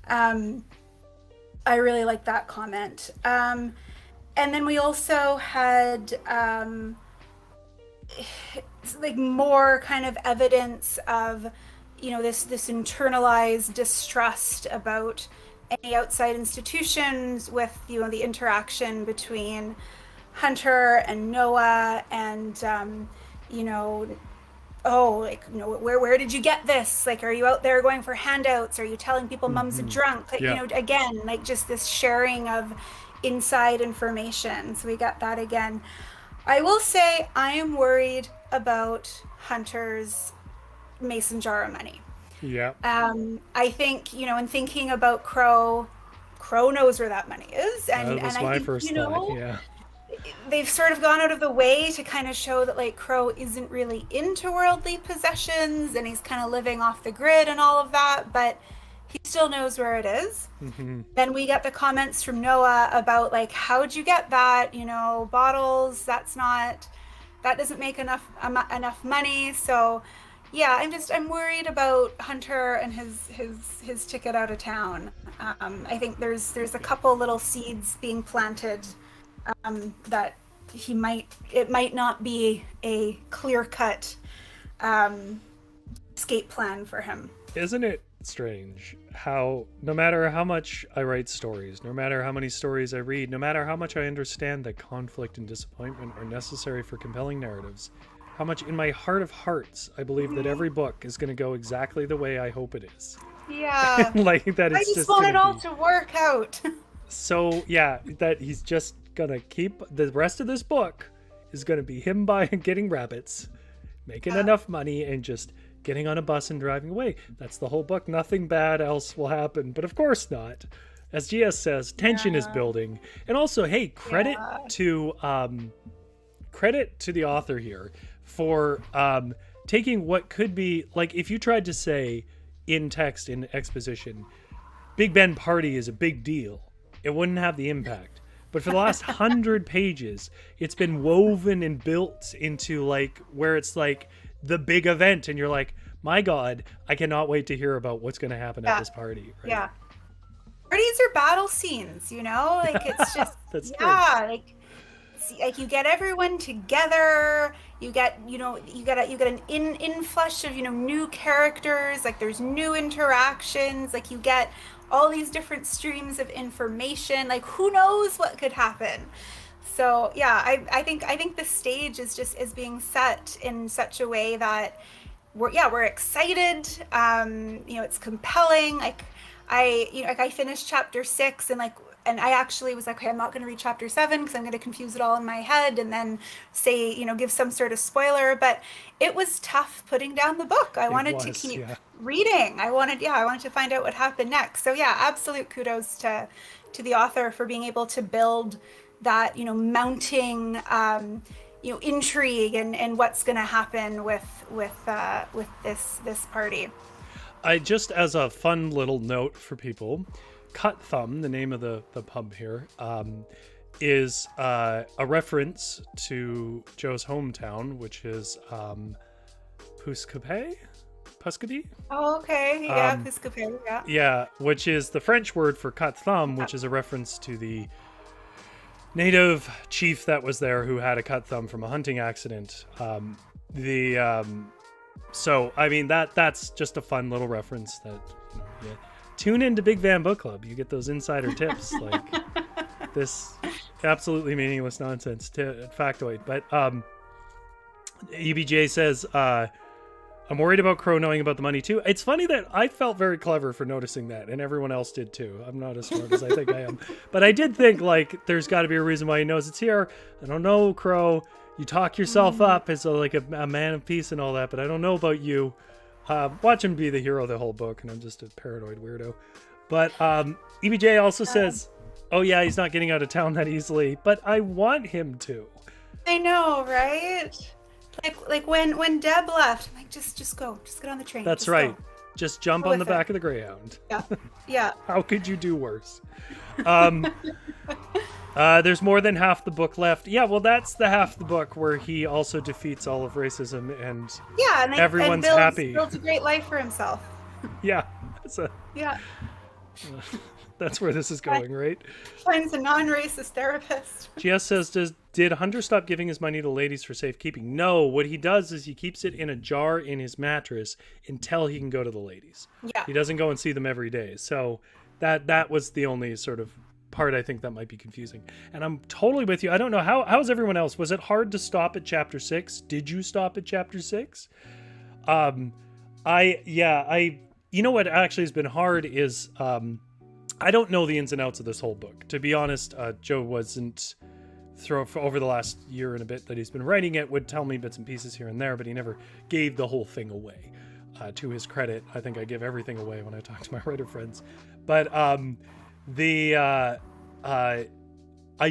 I really like that comment. And then we also had like more kind of evidence of this internalized distrust about any outside institutions, with the interaction between Hunter and Noah, and where did you get this? Like, are you out there going for handouts? Are you telling people mom's a drunk? Like, again, like just this sharing of inside information. So we got that again. I will say I am worried about Hunter's mason jar of money. Yeah. I think, in thinking about Crow, Crow knows where that money is. That And was I my think, first thought. Yeah. they've sort of gone out of the way to kind of show that like Crow isn't really into worldly possessions and he's kind of living off the grid and all of that, but he still knows where it is. Hmm. Then we get the comments from Noah about like, how'd you get that? Bottles, that doesn't make enough money. So yeah, I'm worried about Hunter and his ticket out of town. I think there's a couple little seeds being planted, that it might not be a clear cut escape plan for him. Isn't it strange how no matter how much I write stories, no matter how many stories I read, no matter how much I understand that conflict and disappointment are necessary for compelling narratives, how much in my heart of hearts I believe that every book is going to go exactly the way I hope it is. Yeah. Like that I it's just want it all be... to work out. So yeah, that he's just gonna keep the rest of this book is gonna be him getting rabbits, making enough money, and just getting on a bus and driving away. That's the whole book. Nothing bad else will happen, but of course not. As GS says, tension is building, and also, hey, credit to the author here for taking what could be like if you tried to say in text in exposition, Big Ben party is a big deal, it wouldn't have the impact. But for the last 100 pages, it's been woven and built into like where it's like the big event, and you're like, my God, I cannot wait to hear about what's going to happen at this party. Right? Yeah, parties are battle scenes. Like it's just That's true. Like you get everyone together. You get an inflush of new characters. Like there's new interactions. Like you get all these different streams of information. Like who knows what could happen. So yeah, I think the stage is being set in such a way that we're excited. It's compelling. Like I finished chapter 6 and I actually was like, okay, I'm not going to read chapter 7 because I'm going to confuse it all in my head and then say, give some sort of spoiler. But it was tough putting down the book. I wanted to keep reading. I wanted to find out what happened next. So yeah, absolute kudos to the author for being able to build that, mounting, intrigue and what's going to happen with this party. I just, as a fun little note for people, Cut Thumb, the name of the pub here, is a reference to Joe's hometown, which is Puscapi? Oh, okay. Yeah, Puscapi, yeah. Yeah, which is the French word for cut thumb, which is a reference to the native chief that was there who had a cut thumb from a hunting accident. So, I mean, that's just a fun little reference that, tune into Big Van Book Club. You get those insider tips, like this absolutely meaningless nonsense factoid. But EBJ says, I'm worried about Crow knowing about the money too. It's funny that I felt very clever for noticing that, and everyone else did too. I'm not as smart as I think I am. But I did think, like, there's got to be a reason why he knows it's here. I don't know, Crow. You talk yourself up as a man of peace and all that, but I don't know about you. Watch him be the hero of the whole book, and I'm just a paranoid weirdo. But EBJ also says, oh yeah, he's not getting out of town that easily, but I want him to. I know, right? Like when Deb left, I'm like, just go. Just get on the train. That's right. Go. Just jump on the back of the Greyhound. Yeah. How could you do worse? There's more than half the book left. Yeah, well, that's the half the book where he also defeats all of racism and everyone's happy. Builds a great life for himself. Yeah. Yeah. That's where this is going, right? Finds a non-racist therapist. GS says, did Hunter stop giving his money to ladies for safekeeping? No, what he does is he keeps it in a jar in his mattress until he can go to the ladies. Yeah. He doesn't go and see them every day. So that was the only sort of part I think that might be confusing. And I'm totally with you. I don't know, how's everyone else? Was it hard to stop at chapter 6? Did you stop at chapter 6? You know what actually has been hard is I don't know the ins and outs of this whole book. To be honest, Joe wasn't over the last year and a bit that he's been writing it, would tell me bits and pieces here and there, but he never gave the whole thing away. to his credit. I think I give everything away when I talk to my writer friends. But I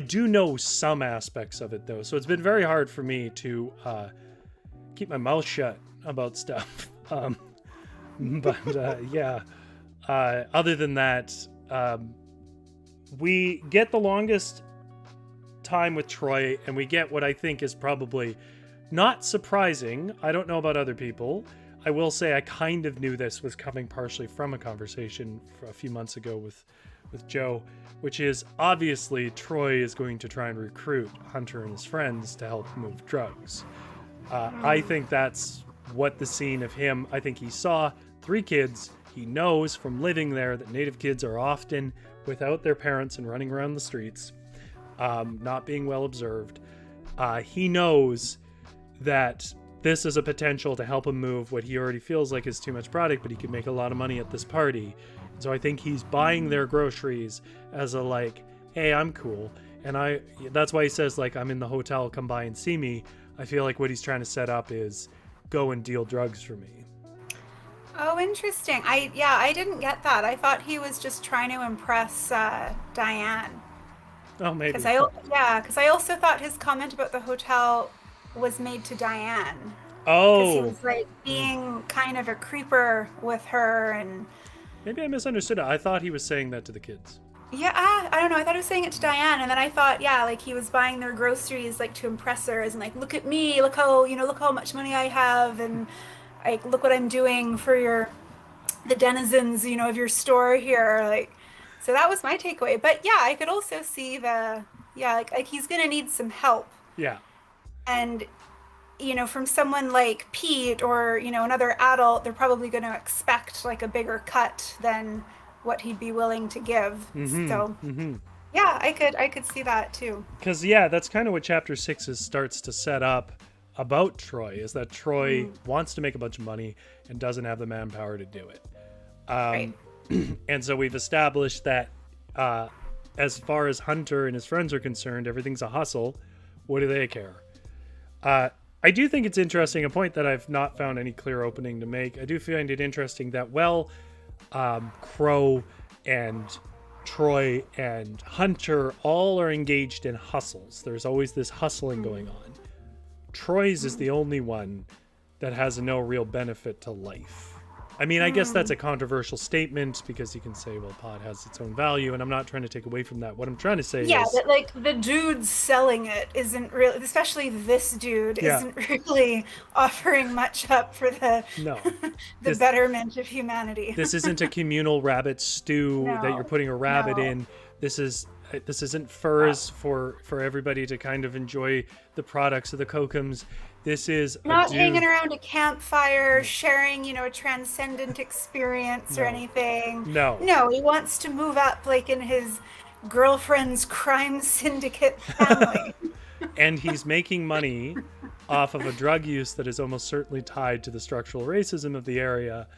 do know some aspects of it, though. So it's been very hard for me to keep my mouth shut about stuff. Other than that, we get the longest time with Troy, and we get what I think is probably not surprising. I don't know about other people. I will say I kind of knew this was coming partially from a conversation a few months ago with Joe, which is obviously Troy is going to try and recruit Hunter and his friends to help move drugs. I think that's what the scene of him, I think he saw 3 kids. He knows from living there that Native kids are often without their parents and running around the streets, not being well observed. He knows that this is a potential to help him move what he already feels like is too much product, but he could make a lot of money at this party. So I think he's buying their groceries as a like, hey, I'm cool. And that's why he says, like, I'm in the hotel, come by and see me. I feel like what he's trying to set up is go and deal drugs for me. Oh, interesting. I didn't get that. I thought he was just trying to impress Diane. Oh, maybe. Because I also thought his comment about the hotel was made to Diane. Oh. Because he was like being kind of a creeper with her, and maybe I misunderstood it. I thought he was saying that to the kids. yeah, I don't know. I thought he was saying it to Diane, and then I thought, yeah, like he was buying their groceries like to impress her, as in like, look at me, look how much money I have, and like look what I'm doing for the denizens, of your store here, like. So that was my takeaway. But yeah, I could also see like he's gonna need some help. Yeah. And from someone like Pete or another adult, they're probably going to expect like a bigger cut than what he'd be willing to give. So yeah, I could see that too. Because that's kind of what chapter 6 starts to set up about Troy, is that Troy wants to make a bunch of money and doesn't have the manpower to do it. Right. And so we've established that as far as Hunter and his friends are concerned, everything's a hustle. What do they care? I do think it's interesting, a point that I've not found any clear opening to make. I do find it interesting that, Crow and Troy and Hunter all are engaged in hustles. There's always this hustling going on. Troy's is the only one that has no real benefit to life. I mean, I guess that's a controversial statement, because you can say, well, pot has its own value, and I'm not trying to take away from that. What I'm trying to say is... Yeah, that like the dude selling it isn't really, especially this dude, isn't really offering much up for the betterment of humanity. This isn't a communal rabbit stew that you're putting a rabbit in. This isn't furs for everybody to kind of enjoy the products of the kokum. This is not hanging around a campfire, sharing, a transcendent experience or anything. No, he wants to move up like in his girlfriend's crime syndicate family. And he's making money off of a drug use that is almost certainly tied to the structural racism of the area.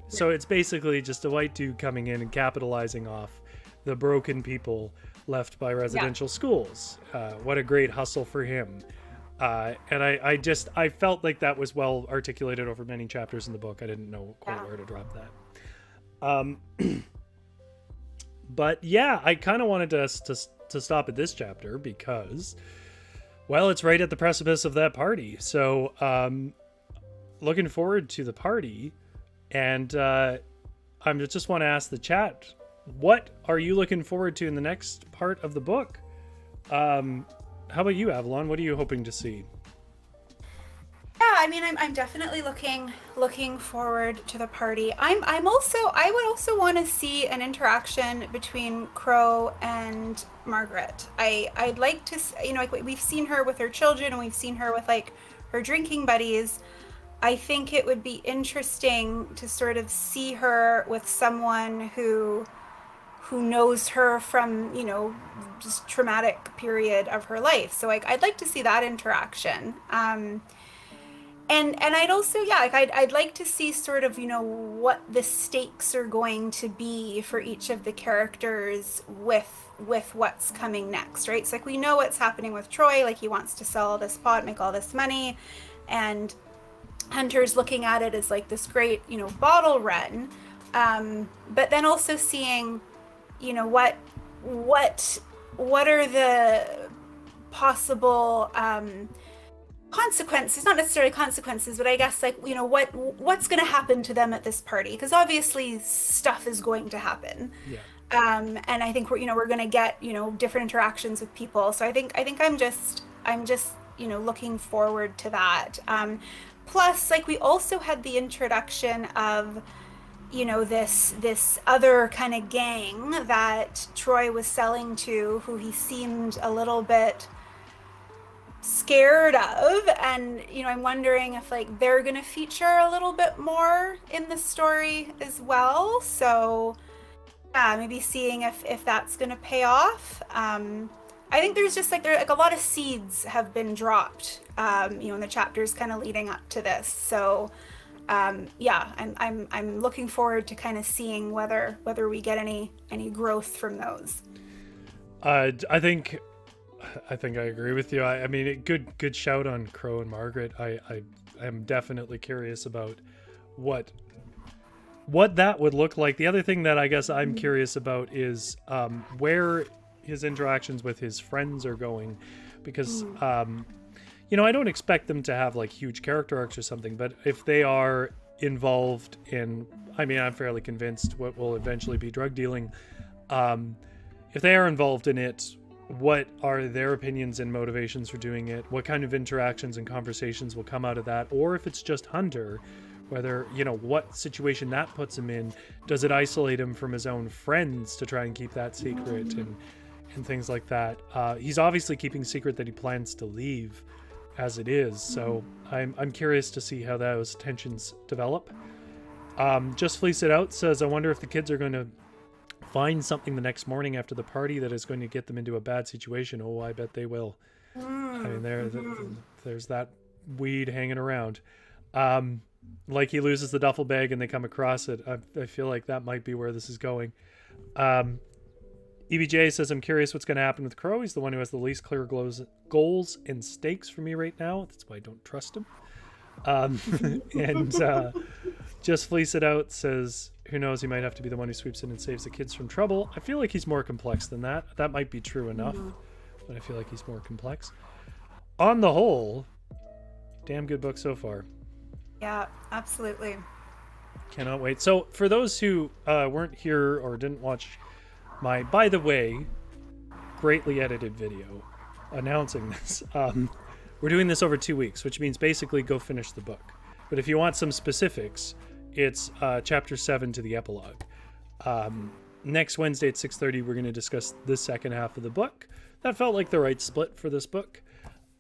So it's basically just a white dude coming in and capitalizing off the broken people left by residential schools. What a great hustle for him. And I felt like that was well articulated over many chapters in the book. I didn't know quite where to drop that. But yeah, I kind of wanted us to stop at this chapter because, well, it's right at the precipice of that party. So looking forward to the party. And I just want to ask the chat, what are you looking forward to in the next part of the book? How about you, Avalon? What are you hoping to see? Yeah, I mean, I'm definitely looking forward to the party. I would also want to see an interaction between Crow and Margaret. I'd like to, like we've seen her with her children and we've seen her with like her drinking buddies. I think it would be interesting to sort of see her with someone who knows her from, just traumatic period of her life. So like, I'd like to see that interaction. And I'd also, I'd like to see sort of, what the stakes are going to be for each of the characters with what's coming next, right? So like, we know what's happening with Troy. Like he wants to sell all this pot, make all this money. And Hunter's looking at it as like this great, bottle run, but then also seeing, what what are the possible consequences, not necessarily consequences, but I guess like, what's going to happen to them at this party, because obviously stuff is going to happen. Yeah. And I think we're going to get, different interactions with people. So I think I'm just looking forward to that. Plus, like, we also had the introduction of, this other kind of gang that Troy was selling to, who he seemed a little bit scared of. And I'm wondering if like they're going to feature a little bit more in the story as well. So yeah, maybe seeing if that's going to pay off. I think there's just like a lot of seeds have been dropped, in the chapters kind of leading up to this. So yeah, I'm looking forward to kind of seeing whether we get any growth from those. I think I agree with you. I mean, good shout on Crow and Margaret. I am definitely curious about what that would look like. The other thing that I guess I'm curious about is where his interactions with his friends are going, because I don't expect them to have like huge character arcs or something, but if they are involved in, I mean, I'm fairly convinced what will eventually be drug dealing. If they are involved in it, what are their opinions and motivations for doing it? What kind of interactions and conversations will come out of that? Or if it's just Hunter, whether, what situation that puts him in. Does it isolate him from his own friends to try and keep that secret and things like that? He's obviously keeping secret that he plans to leave as it is. So I'm curious to see how those tensions develop. Just Fleece It Out says, I wonder if the kids are going to find something the next morning after the party that is going to get them into a bad situation. Oh, I bet they will. I mean, there's that weed hanging around. Like he loses the duffel bag and they come across it. I feel like that might be where this is going. EBJ says, I'm curious what's going to happen with Crow. He's the one who has the least clear goals and stakes for me right now. That's why I don't trust him. And Just Fleece It Out says, who knows, he might have to be the one who sweeps in and saves the kids from trouble. I feel like he's more complex than that. That might be true enough, but I feel like he's more complex. On the whole, damn good book so far. Yeah, absolutely. Cannot wait. So for those who weren't here or didn't watch my, by the way, greatly edited video announcing this, we're doing this over 2 weeks, which means basically go finish the book. But if you want some specifics, it's chapter 7 to the epilogue. Next Wednesday at 6:30, we're going to discuss the second half of the book. That felt like the right split for this book.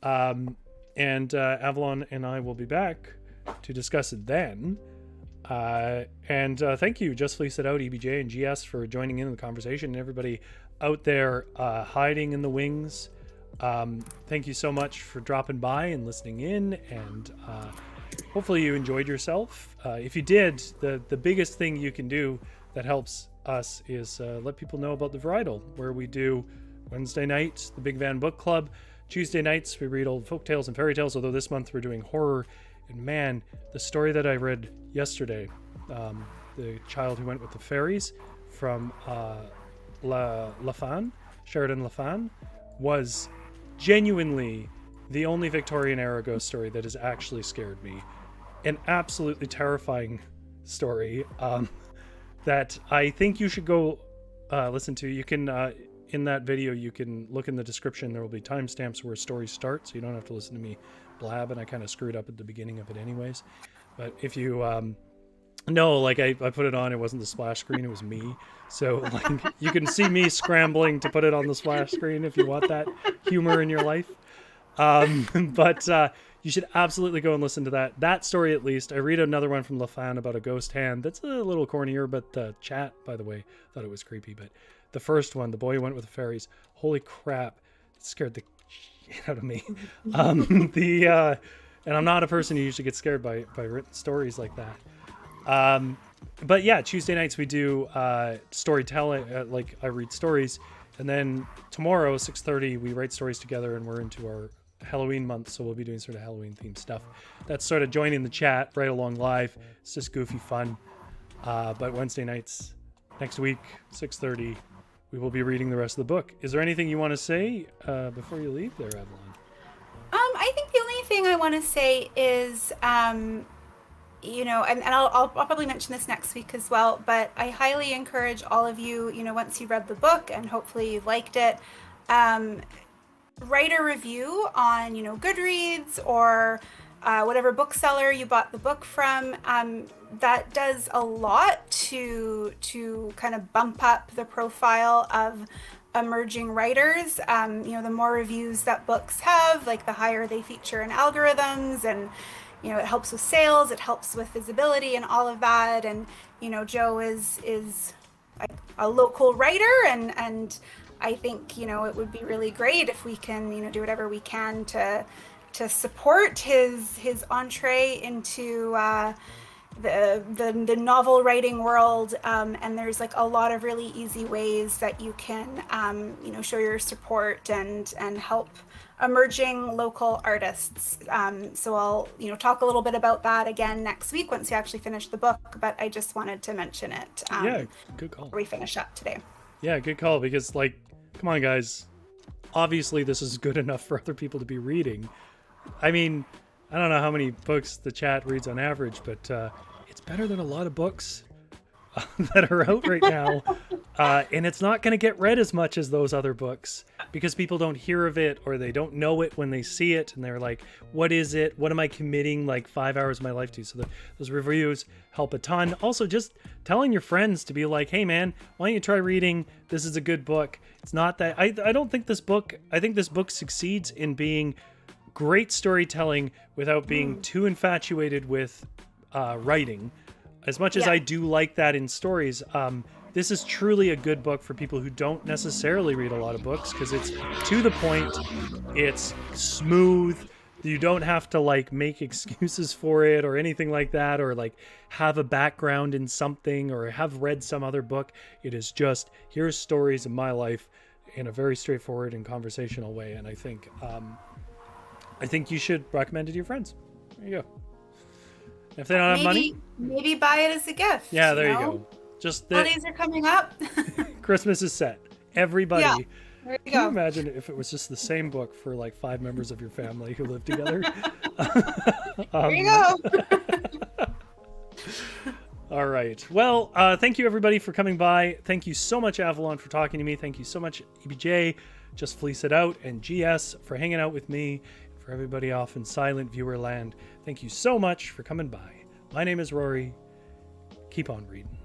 And Avalon and I will be back to discuss it then. And thank you, Just Fleece It Out, EBJ, and GS for joining in the conversation, and everybody out there hiding in the wings. Thank you so much for dropping by and listening in, and hopefully you enjoyed yourself. If you did, the biggest thing you can do that helps us is let people know about the Varietal, where we do Wednesday night, the Big Van Book Club. Tuesday nights, we read old folktales and fairy tales, although this month we're doing horror. And man, the story that I read yesterday, The Child Who Went with the Fairies from Sheridan LaFan, was genuinely the only Victorian era ghost story that has actually scared me. An absolutely terrifying story that I think you should go listen to. You can, in that video, you can look in the description. There will be timestamps where stories start, so you don't have to listen to me blab, and I kind of screwed up at the beginning of it anyways. But if you no, like I put it on, it wasn't the splash screen, it was me. So like you can see me scrambling to put it on the splash screen if you want that humor in your life. But you should absolutely go and listen to that story at least. I read another one from LaFan about a ghost hand that's a little cornier, but the chat, by the way, thought it was creepy. But the first one, The Boy Who Went with the Fairies, holy crap, it scared the shit out of me. And I'm not a person who usually gets scared by written stories like that. But yeah, Tuesday nights we do storytelling, like I read stories, and then tomorrow 6:30 we write stories together, and we're into our Halloween month, so we'll be doing sort of Halloween themed stuff. That's sort of joining the chat right along live. It's just goofy fun. But Wednesday nights next week, 6:30, we will be reading the rest of the book. Is there anything you want to say before you leave there, Avalon? I think the only thing I want to say is, you know, and I'll probably mention this next week as well, but I highly encourage all of you, you know, once you've read the book and hopefully you've liked it, write a review on, you know, Goodreads or whatever bookseller you bought the book from. That does a lot to kind of bump up the profile of emerging writers. You know, the more reviews that books have, like the higher they feature in algorithms, and you know, it helps with sales, it helps with visibility and all of that. And you know, Joe is a local writer, and I think, you know, it would be really great if we can, you know, do whatever we can to support his entree into the novel writing world. And there's like a lot of really easy ways that you can, you know, show your support and help emerging local artists. So I'll, you know, talk a little bit about that again next week once you actually finish the book, but I just wanted to mention it. Yeah, good call. Before we finish up today. Yeah, good call, because like, come on guys, obviously this is good enough for other people to be reading. I mean, I don't know how many books the chat reads on average, but it's better than a lot of books that are out right now. And it's not going to get read as much as those other books because people don't hear of it, or they don't know it when they see it. And they're like, what is it? What am I committing like 5 hours of my life to? So those reviews help a ton. Also, just telling your friends to be like, hey man, why don't you try reading? This is a good book. It's not that I don't think this book, I think this book succeeds in being great storytelling without being too infatuated with writing. As much as I do like that in stories, this is truly a good book for people who don't necessarily read a lot of books, because it's to the point, it's smooth, you don't have to like make excuses for it or anything like that, or like have a background in something or have read some other book. It is just, here's stories of my life in a very straightforward and conversational way. And I think you should recommend it to your friends. There you go. If they don't have money, maybe buy it as a gift. Yeah, there you go. Just the holidays are coming up. Christmas is set. Everybody. Yeah, there you Can go. you imagine if it was just the same book for like 5 members of your family who live together? There you go. All right. Well, thank you everybody for coming by. Thank you so much, Avalon, for talking to me. Thank you so much, EBJ, Just Fleece It Out, and GS for hanging out with me. For everybody off in silent viewer land, thank you so much for coming by. My name is Rory. Keep on reading.